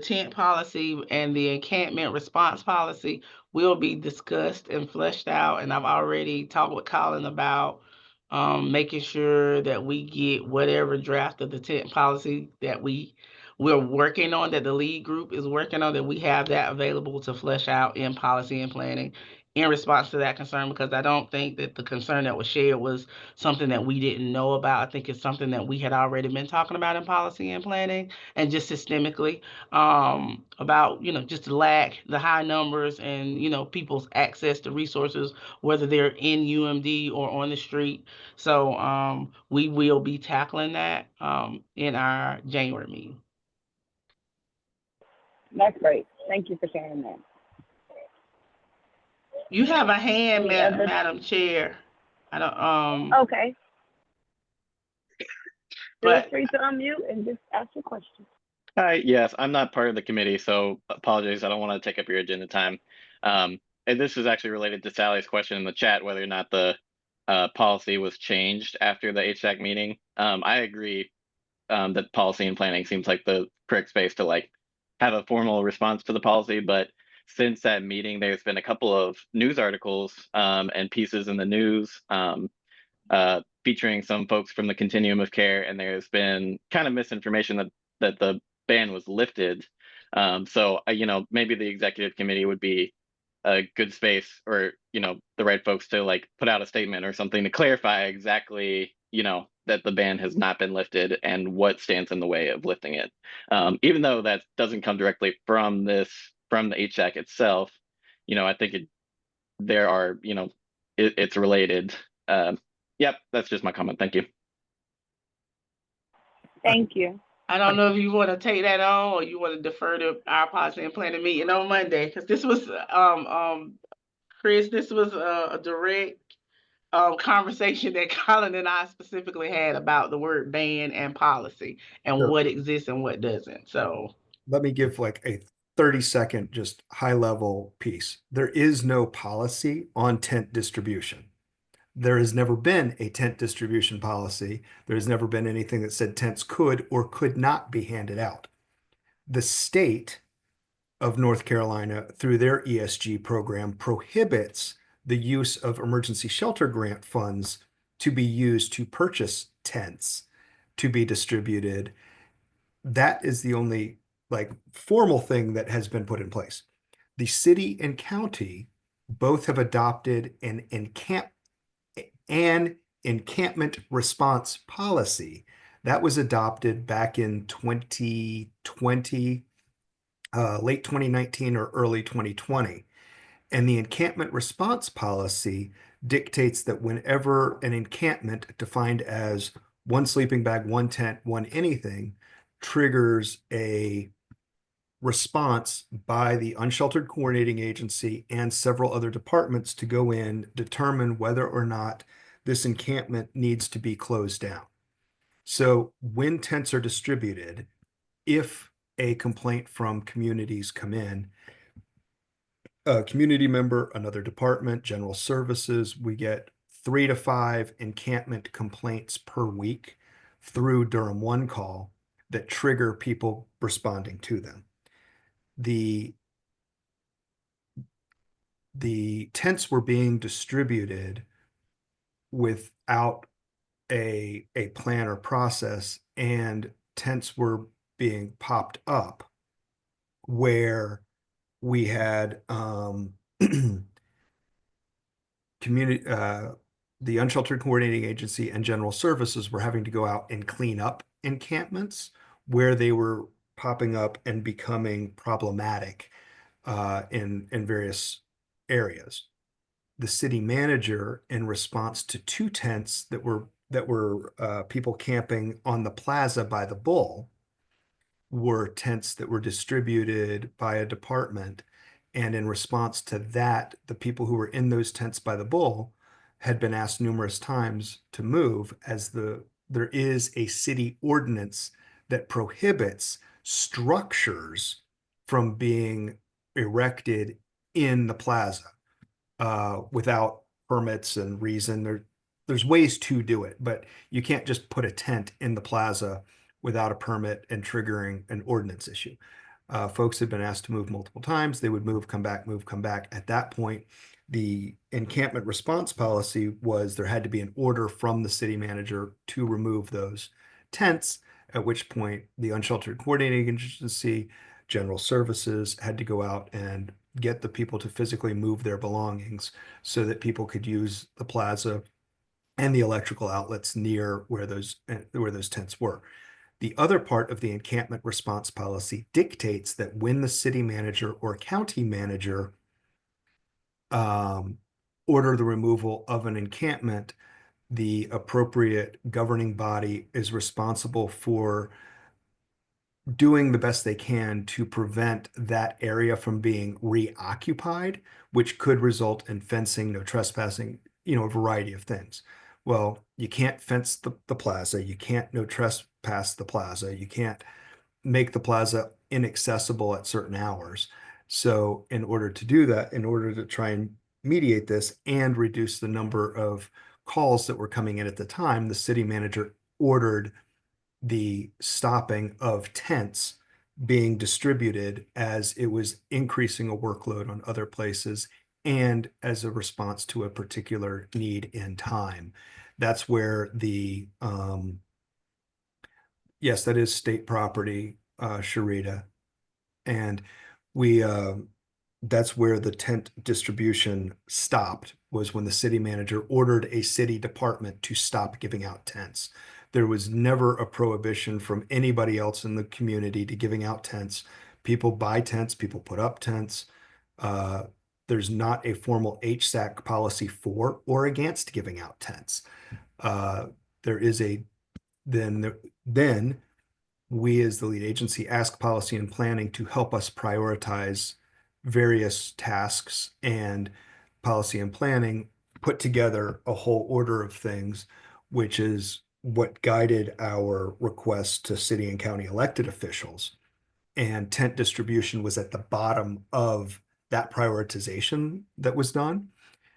tent policy and the encampment response policy will be discussed and fleshed out. And I've already talked with Colin about making sure that we get whatever draft of the tent policy that we're working on, that the lead group is working on, that we have that available to flesh out in policy and planning in response to that concern, because I don't think that the concern that was shared was something that we didn't know about. I think it's something that we had already been talking about in policy and planning and just systemically about, just the high numbers and, people's access to resources, whether they're in UMD or on the street. So we will be tackling that in our January meeting. That's great. Thank you for sharing that. You have a hand, Any other- Madam Chair. I don't Okay. Feel but free to unmute and just ask your question. Hi, yes, I'm not part of the committee, so apologies. I don't want to take up your agenda time. And this is actually related to Sally's question in the chat, whether or not the policy was changed after the HSAC meeting. I agree that policy and planning seems like the correct space to have a formal response to the policy, but since that meeting, there's been a couple of news articles and pieces in the news featuring some folks from the continuum of care, and there's been kind of misinformation that the ban was lifted. So maybe the executive committee would be a good space, or the right folks to put out a statement or something to clarify exactly that the ban has not been lifted and what stands in the way of lifting it. Even though that doesn't come directly from the HSAC itself, I think it's related. Yep, that's just my comment. Thank you. Thank you. I don't know if you want to take that on or you want to defer to our policy and planning meeting on Monday, because this was Chris, this was a direct conversation that Colin and I specifically had about the word ban and policy and Sure. what exists and what doesn't. So Let me give a 30-second just high level piece. There is no policy on tent distribution. There has never been a tent distribution policy. There has never been anything that said tents could or could not be handed out. The state of North Carolina, through their ESG program, prohibits the use of emergency shelter grant funds to be used to purchase tents to be distributed. That is the only formal thing that has been put in place. The city and county both have adopted an encampment response policy that was adopted back in 2020, late 2019 or early 2020. And the encampment response policy dictates that whenever an encampment, defined as one sleeping bag, one tent, one anything, triggers a response by the Unsheltered Coordinating Agency and several other departments to go in, determine whether or not this encampment needs to be closed down. So when tents are distributed, if a complaint from communities come in, a community member, another department, general services, we get 3 to 5 encampment complaints per week through Durham One Call that trigger people responding to them. The tents were being distributed without a plan or process, and tents were being popped up where we had community the Unsheltered Coordinating Agency and General Services were having to go out and clean up encampments where they were popping up and becoming problematic in various areas. The city manager, in response to 2 tents that were people camping on the plaza by the Bull, were tents that were distributed by a department. And in response to that, the people who were in those tents by the Bull had been asked numerous times to move, as there is a city ordinance that prohibits structures from being erected in the plaza without permits and reason. There's ways to do it, but you can't just put a tent in the plaza without a permit and triggering an ordinance issue. Folks had been asked to move multiple times. They would move, come back, move, come back. At that point, the encampment response policy was there had to be an order from the city manager to remove those tents, at which point the Unsheltered Coordinating Agency, General Services had to go out and get the people to physically move their belongings so that people could use the plaza and the electrical outlets near where those tents were. The other part of the encampment response policy dictates that when the city manager or county manager order the removal of an encampment, the appropriate governing body is responsible for doing the best they can to prevent that area from being reoccupied, which could result in fencing, no trespassing, a variety of things. Well, you can't fence the plaza. You can't no trespass the plaza. You can't make the plaza inaccessible at certain hours. So in order to do that, in order to try and mediate this and reduce the number of calls that were coming in at the time, the city manager ordered the stopping of tents being distributed as it was increasing a workload on other places and as a response to a particular need in time. That's where yes, that is state property, Sharita. And that's where the tent distribution stopped, was when the city manager ordered a city department to stop giving out tents. There was never a prohibition from anybody else in the community to giving out tents. People buy tents, people put up tents. There's not a formal HSAC policy for or against giving out tents. There is then we as the lead agency ask policy and planning to help us prioritize various tasks, and policy and planning put together a whole order of things, which is what guided our request to city and county elected officials. And tent distribution was at the bottom of that prioritization that was done.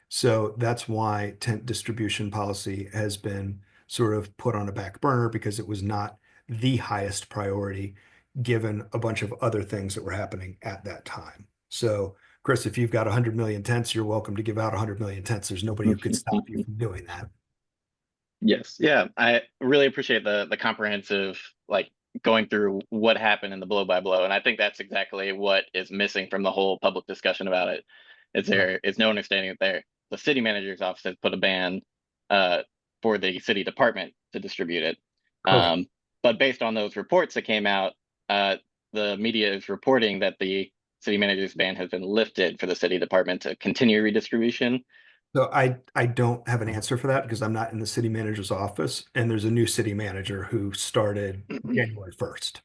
So that's why tent distribution policy has been sort of put on a back burner, because it was not the highest priority given a bunch of other things that were happening at that time. So Chris, if you've got 100 million tents, you're welcome to give out 100 million tents. There's nobody who could stop you from doing that. Yes, yeah, I really appreciate the comprehensive, like, going through what happened in the blow by blow, and I think that's exactly what is missing from the whole public discussion about it. There is no understanding that the city manager's office has put a ban for the city department to distribute it. But based on those reports that came out, the media is reporting that the city manager's ban has been lifted for the city department to continue redistribution. So I don't have an answer for that because I'm not in the city manager's office, and there's a new city manager who started January 1st.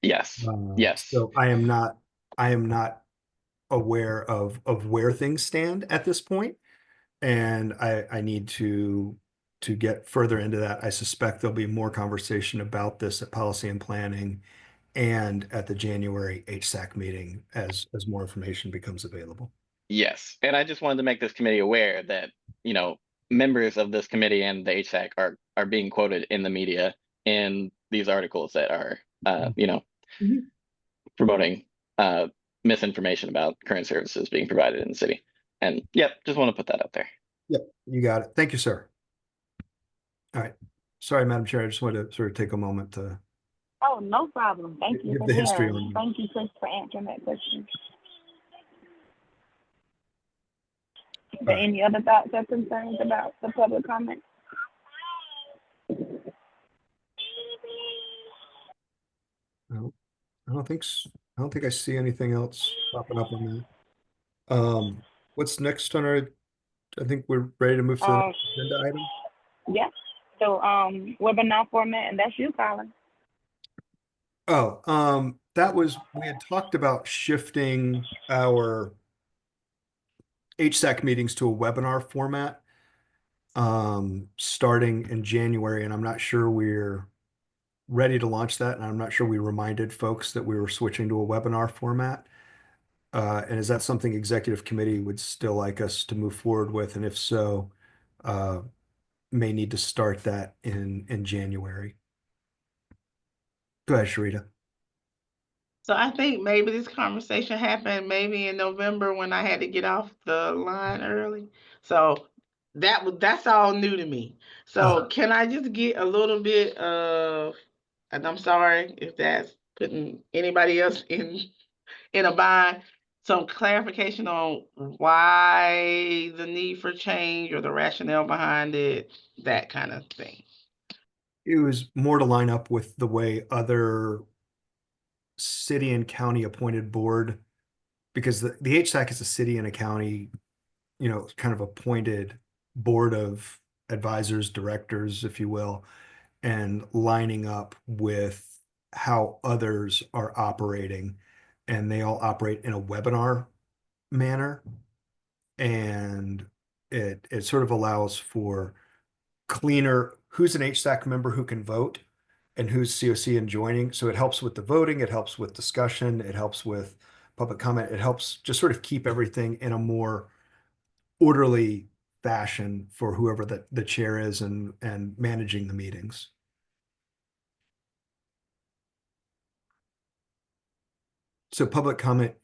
Yes, yes. So I am not aware of where things stand at this point. And I need to get further into that. I suspect there'll be more conversation about this at policy and planning and at the January HSAC meeting as more information becomes available. Yes, and I just wanted to make this committee aware that, members of this committee and the HSAC are being quoted in the media in these articles that are, Mhm. promoting misinformation about current services being provided in the city. And yep, just want to put that out there. Yep, you got it. Thank you, sir. All right. Sorry, Madam Chair, I just wanted to sort of take a moment to Oh, no problem. Thank you give for the history sharing. on. Thank you, Chris, for answering that question. Is there Right. any other thoughts or concerns about the public comment? No, I don't think I don't think I see anything else popping up on that. What's next on our, I think we're ready to move to the Um, next agenda item. yeah. So, webinar format, and that's you, Colin. Oh, that was, we had talked about shifting our HSAC meetings to a webinar format starting in January, and I'm not sure we're ready to launch that, and I'm not sure we reminded folks that we were switching to a webinar format. And is that something executive committee would still like us to move forward with? And if so, may need to start that in January. Go ahead, Sharita. So I think maybe this conversation happened maybe in November when I had to get off the line early. So that's all new to me. So can I just get a little bit of, and I'm sorry if that's putting anybody else in a bind, some clarification on why the need for change or the rationale behind it, that kind of thing. It was more to line up with the way other city and county appointed board, because the HSAC is a city and a county, kind of appointed board of advisors, directors, if you will, and lining up with how others are operating. And they all operate in a webinar manner. And it sort of allows for cleaner, who's an HSAC member who can vote and who's COC and joining. So it helps with the voting, it helps with discussion, it helps with public comment, it helps just sort of keep everything in a more orderly fashion for whoever the chair is and managing the meetings. So public comment,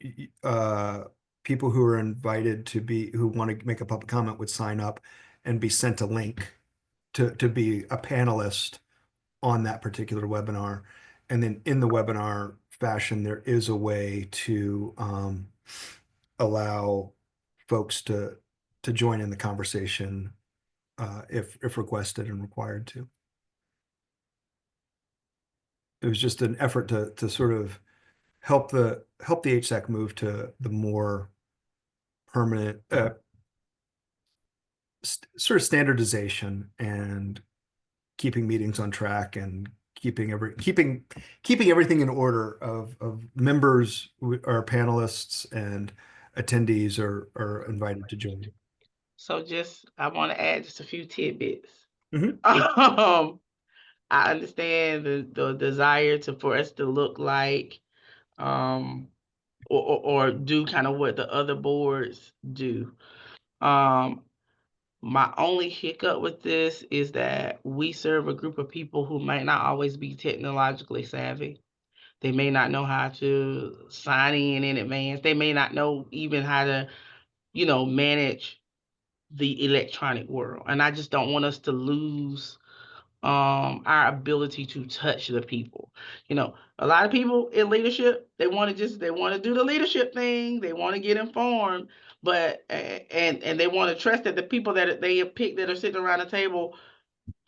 people who are invited who want to make a public comment would sign up and be sent a link to be a panelist on that particular webinar. And then in the webinar fashion, there is a way to allow folks to join in the conversation if requested and required to. It was just an effort to sort of help the HSAC move to the more permanent sort of standardization and keeping meetings on track and keeping everything in order of members or panelists and attendees are invited to join. So I want to add just a few tidbits. Mhm. I understand the desire for us to look like, or do kind of what the other boards do. My only hiccup with this is that we serve a group of people who might not always be technologically savvy. They may not know how to sign in advance. They may not know even how to, manage the electronic world. And I just don't want us to lose our ability to touch the people. A lot of people in leadership, they want to do the leadership thing. They want to get informed, but and they want to trust that the people that they have picked that are sitting around the table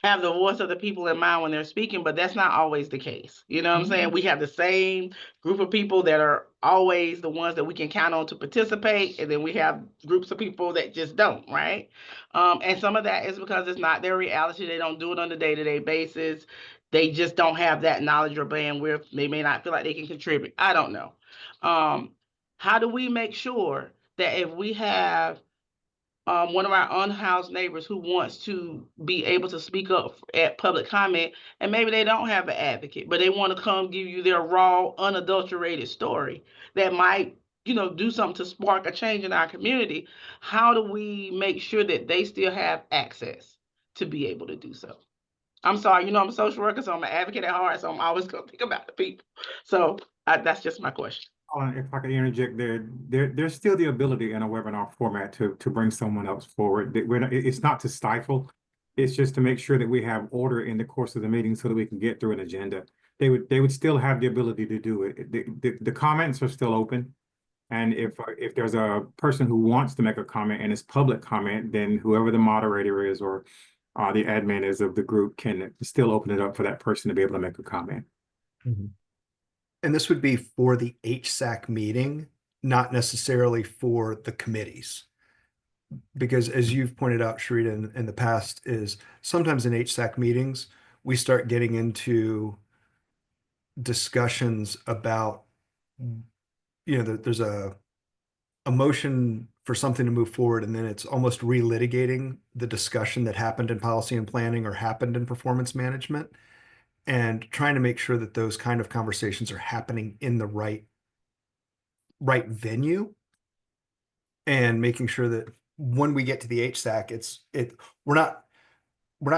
have the voice of the people in mind when they're speaking, but that's not always the case. You know what I'm saying? We have the same group of people that are always the ones that we can count on to participate, and then we have groups of people that just don't, right? And some of that is because it's not their reality. They don't do it on a day-to-day basis. They just don't have that knowledge or bandwidth. They may not feel like they can contribute. I don't know. How do we make sure that if we have one of our unhoused neighbors who wants to be able to speak up at public comment, and maybe they don't have an advocate, but they want to come give you their raw, unadulterated story that might, do something to spark a change in our community. How do we make sure that they still have access to be able to do so? I'm sorry, I'm a social worker, so I'm an advocate at heart, so I'm always going to think about the people. So that's just my question. If I could interject there's still the ability in a webinar format to bring someone else forward. It's not to stifle, it's just to make sure that we have order in the course of the meeting so that we can get through an agenda. They would still have the ability to do it. The comments are still open. And if there's a person who wants to make a comment and it's public comment, then whoever the moderator is or the admin is of the group can still open it up for that person to be able to make a comment. And this would be for the HSAC meeting, not necessarily for the committees. Because as you've pointed out, Sharita, in the past, is sometimes in HSAC meetings, we start getting into discussions about, there's a motion for something to move forward, and then it's almost relitigating the discussion that happened in policy and planning or happened in performance management, and trying to make sure that those kind of conversations are happening in the right venue, and making sure that when we get to the HSAC, we're not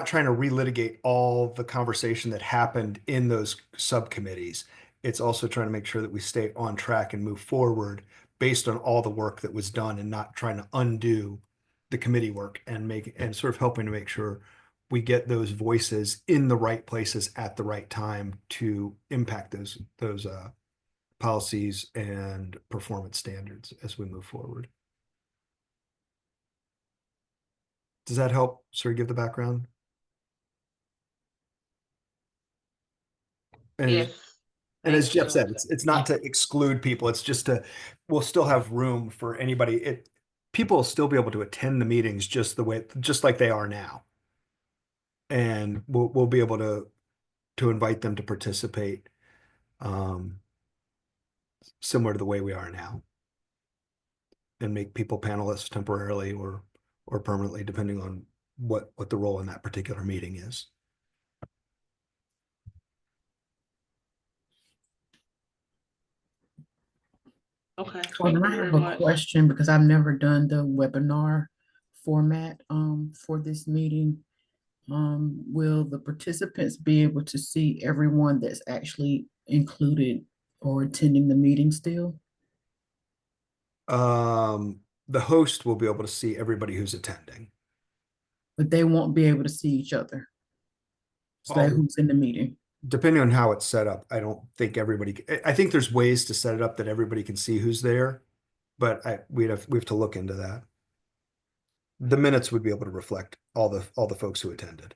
trying to relitigate all the conversation that happened in those subcommittees. It's also trying to make sure that we stay on track and move forward based on all the work that was done, and not trying to undo the committee work, and sort of helping to make sure we get those voices in the right places at the right time to impact those policies and performance standards as we move forward. Does that help sort of give the background? And Yes. And as Jeff said, Thanks, it's not to exclude people. It's just we'll still have room for anybody. People will still be able to attend the meetings just like they are now. And we'll be able to invite them to participate, similar to the way we are now, and make people panelists temporarily or permanently, depending on what the role in that particular meeting is. Okay. Well, Thank then you I have very a much. question because I've never done the webinar format for this meeting. Will the participants be able to see everyone that's actually included or attending the meeting still? The host will be able to see everybody who's attending. But they won't be able to see each other. So that who's in the meeting. Depending on how it's set up, I don't think I think there's ways to set it up that everybody can see who's there, but we have to look into that. The minutes would be able to reflect all the folks who attended.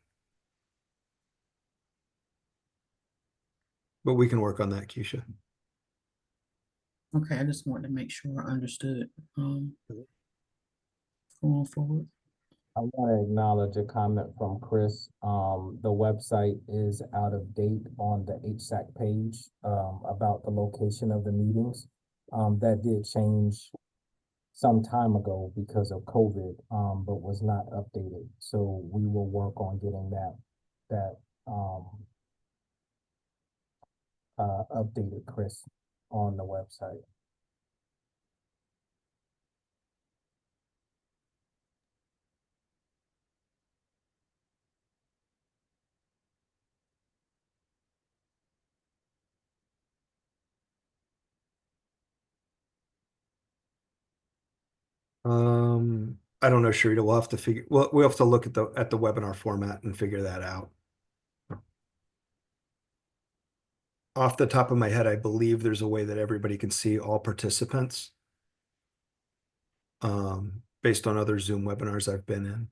But we can work on that, Keisha. Okay, I just wanted to make sure I understood. Going forward. I want to acknowledge a comment from Chris. The website is out of date on the HSAC page about the location of the meetings. That did change some time ago because of COVID, but was not updated. So we will work on getting that updated, Chris, on the website. I don't know, Sharita. We'll have to we'll have to look at the webinar format and figure that out. Off the top of my head, I believe there's a way that everybody can see all participants, based on other Zoom webinars I've been in.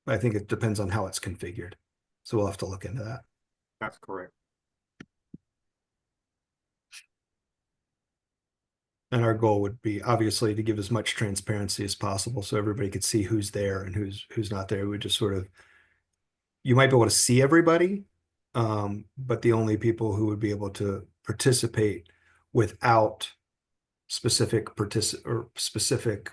I think it depends on how it's configured. So we'll have to look into that. That's correct. And our goal would be obviously to give as much transparency as possible so everybody could see who's there and who's not there. We just sort of, you might be able to see everybody, but the only people who would be able to participate without specific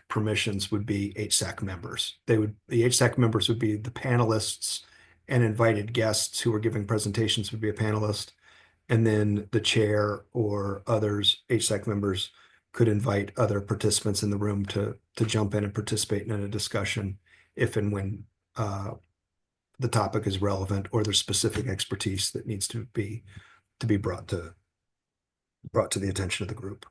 permissions would be HSAC members. The HSAC members would be the panelists, and invited guests who are giving presentations would be a panelist. And then the chair or others, HSAC members, could invite other participants in the room to jump in and participate in a discussion if and when the topic is relevant or there's specific expertise that needs to be brought to the attention of the group.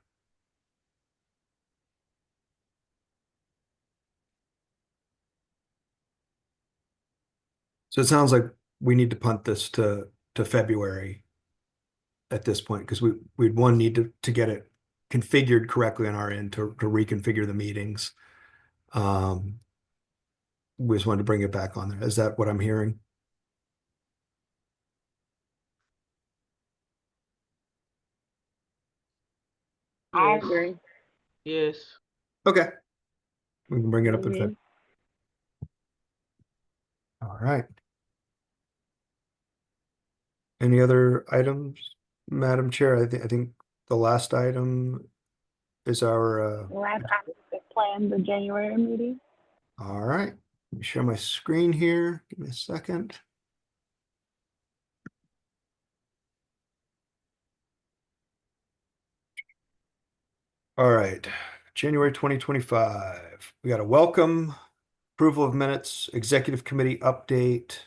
So it sounds like we need to punt this to February at this point, because we'd need to get it configured correctly on our end to reconfigure the meetings. We just wanted to bring it back on there. Is that what I'm hearing? I Yes. agree. Yes. Okay. We can bring it up in Mhm. February. All right. Any other items, Madam Chair? I think the last item is our, Last item is planned the January meeting. all right. Let me share my screen here. Give me a second. All right, January 2025. We got a welcome, approval of minutes, executive committee update.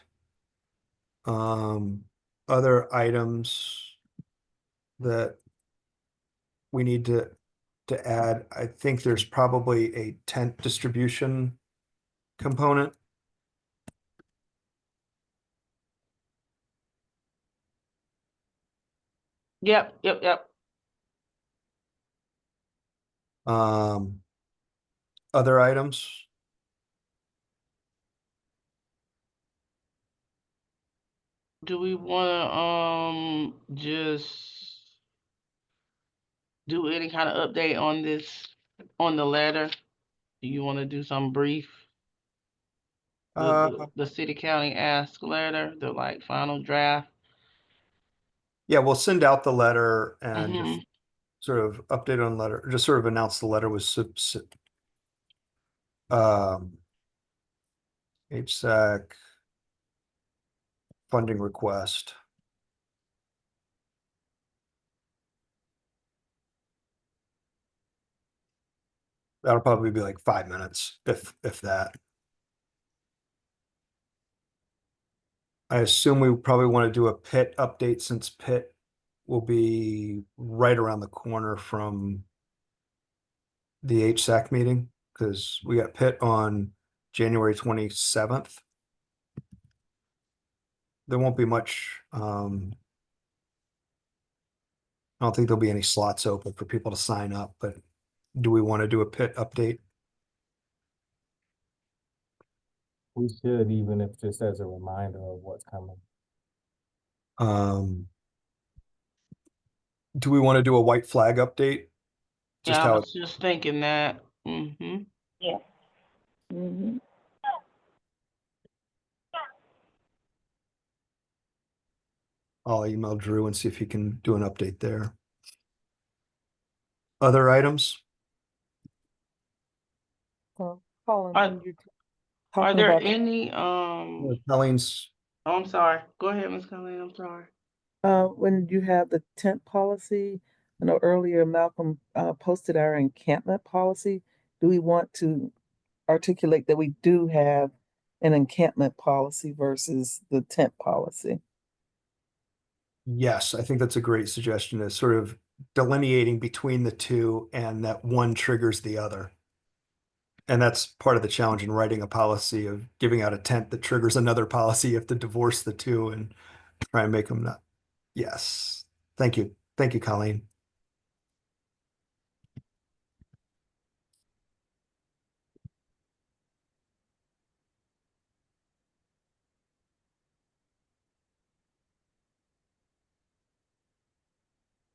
Other items that we need to add. I think there's probably a tent distribution component. Yep. Um, other items. Do we wanna just do any kind of update on this, on the letter? Do you wanna do some brief? The city county ask letter, the like final draft? Yeah, we'll send out the letter and Mhm. just sort of update on letter, just sort of announce the letter was HSAC funding request. That'll probably be like 5 minutes, if that. I assume we probably want to do a pit update since pit will be right around the corner from the HSAC meeting, because we got pit on January 27th. There won't be much, I don't think there'll be any slots open for people to sign up, but do we want to do a pit update? We should, even if just as a reminder of what's coming. Do we want to do a white flag update? Just Yeah, I how was just thinking that. Mhm. Yeah. Mm-hmm. I'll email Drew and see if he can do an update there. Other items? Colin, Are, when you're are talking there about, any, Colleen's, oh, I'm sorry. Go ahead, Ms. Colleen, I'm sorry. when you have the tent policy, I know earlier Malcolm, posted our encampment policy. Do we want to articulate that we do have an encampment policy versus the tent policy? yes, I think that's a great suggestion, is sort of delineating between the two and that one triggers the other. And that's part of the challenge in writing a policy of giving out a tent that triggers another policy. You have to divorce the two and try and make them not. Yes. Thank you. Thank you, Colleen.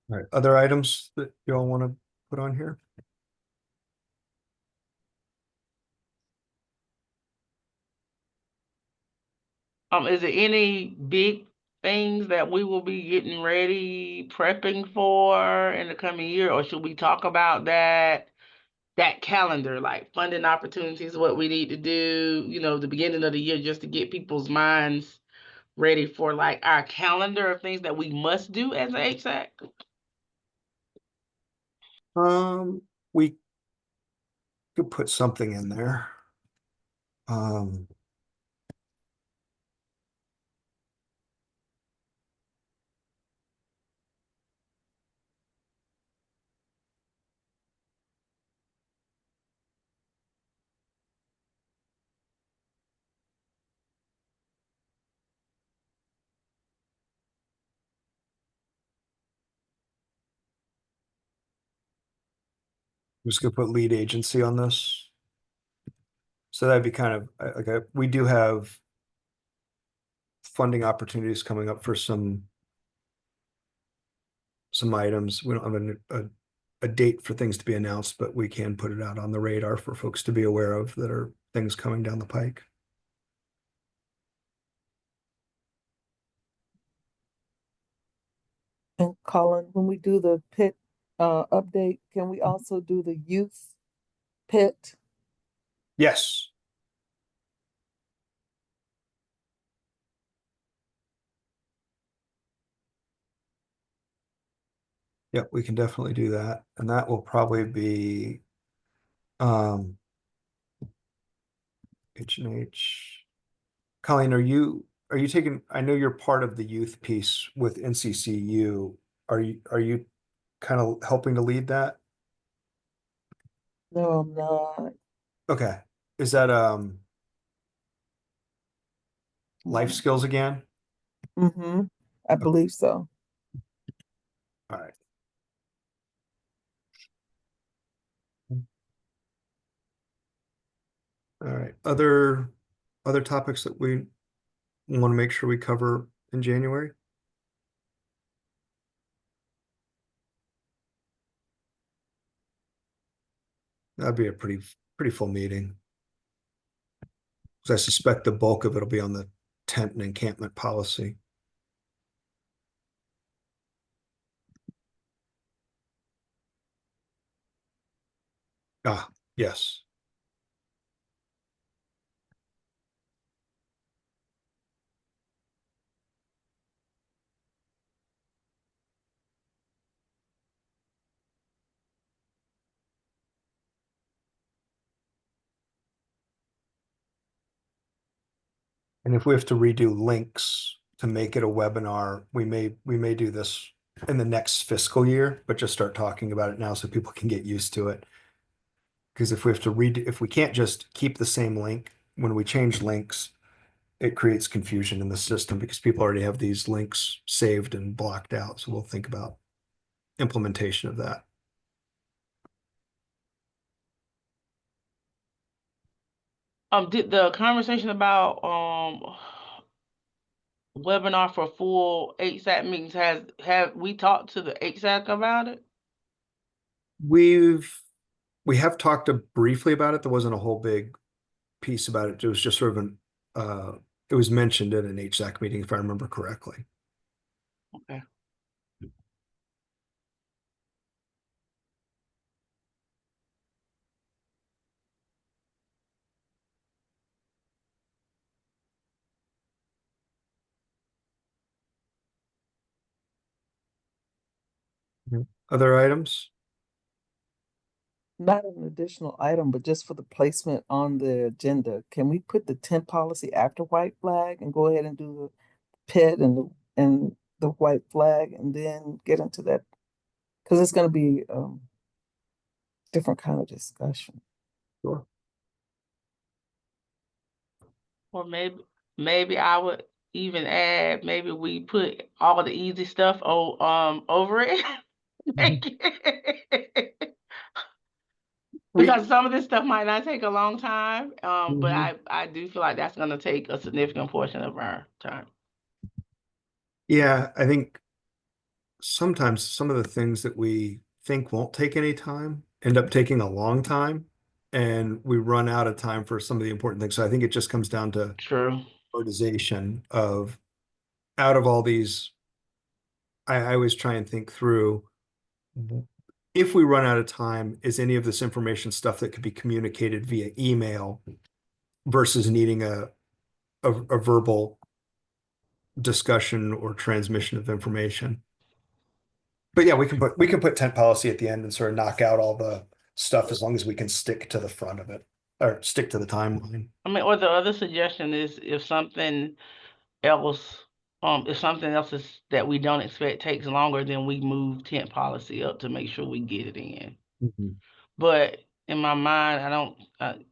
All right, other items that you all want to put on here? Is there any big things that we will be getting ready, prepping for in the coming year, or should we talk about that calendar, like funding opportunities, what we need to do, the beginning of the year, just to get people's minds ready for like our calendar of things that we must do as a HSAC? We could put something in there. Um, I'm just gonna put lead agency on this. So that'd be kind of we do have funding opportunities coming up for some items. We don't have a date for things to be announced, but we can put it out on the radar for folks to be aware of that are things coming down the pike. And Colin, when we do the pit update, can we also do the youth pit? Yes. Yep, we can definitely do that. And that will probably be H&H. Colleen, are you taking, I know you're part of the youth piece with NCCU. Are you kind of helping to lead that? No, I'm not. Okay. Is that life skills again? Mm-hmm. I believe so. All right. All right. Other topics that we want to make sure we cover in January? That'd be a pretty full meeting. Because I suspect the bulk of it'll be on the tent and encampment policy. Ah, yes. And if we have to redo links to make it a webinar, we may do this in the next fiscal year, but just start talking about it now so people can get used to it. Because if we have to if we can't just keep the same link, when we change links, it creates confusion in the system because people already have these links saved and blocked out. So we'll think about implementation of that. Did the conversation about webinar for full HSAC meetings have we talked to the HSAC about it? We have talked briefly about it. There wasn't a whole big piece about it. It was just sort of it was mentioned in an HSAC meeting, if I remember correctly. Okay. Other items? Not an additional item, but just for the placement on the agenda. Can we put the tent policy after white flag and go ahead and do the pit and the white flag and then get into that? Because it's going to be different kind of discussion. Sure. Or maybe I would even add, maybe we put all the easy stuff over it. Because some of this stuff might not take a long time, but I do feel like that's gonna take a significant portion of our time. Yeah, I think sometimes some of the things that we think won't take any time end up taking a long time, and we run out of time for some of the important things. So I think it just comes down to True. prioritization of out of all these. I always try and think through, if we run out of time, is any of this information stuff that could be communicated via email versus needing a verbal discussion or transmission of information. But yeah, we can put tent policy at the end and sort of knock out all the stuff as long as we can stick to the front of it or stick to the timeline. I mean, or the other suggestion is if something else, is that we don't expect takes longer, then we move tent policy up to make sure we get it in. But in my mind, I don't,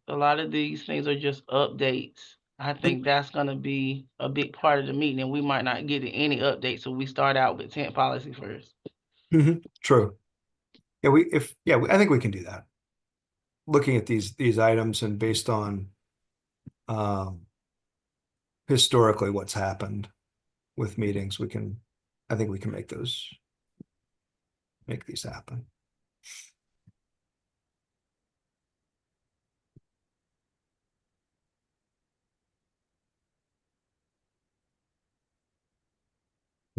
a lot of these things are just updates. I think that's gonna be a big part of the meeting, and we might not get any updates, so we start out with tent policy first. True. Yeah, I think we can do that. Looking at these items and based on historically what's happened with meetings, I think we can make these happen.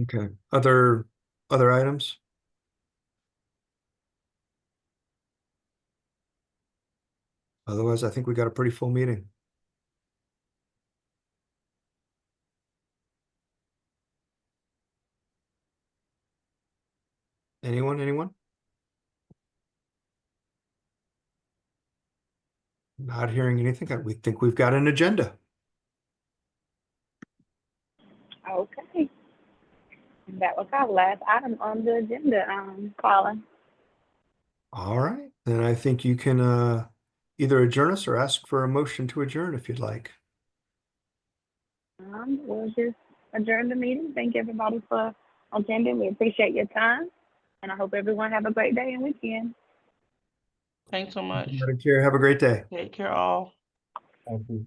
Okay, other items? Otherwise, I think we got a pretty full meeting. Anyone? Not hearing anything. We think we've got an agenda. Okay. And that was our last item on the agenda, Colin. All right, then I think you can either adjourn us or ask for a motion to adjourn if you'd like. We'll just adjourn the meeting. Thank everybody for attending. We appreciate your time, and I hope everyone have a great day and weekend. Thanks so much. Madam Chair, have a great day. Take care all. Thank you.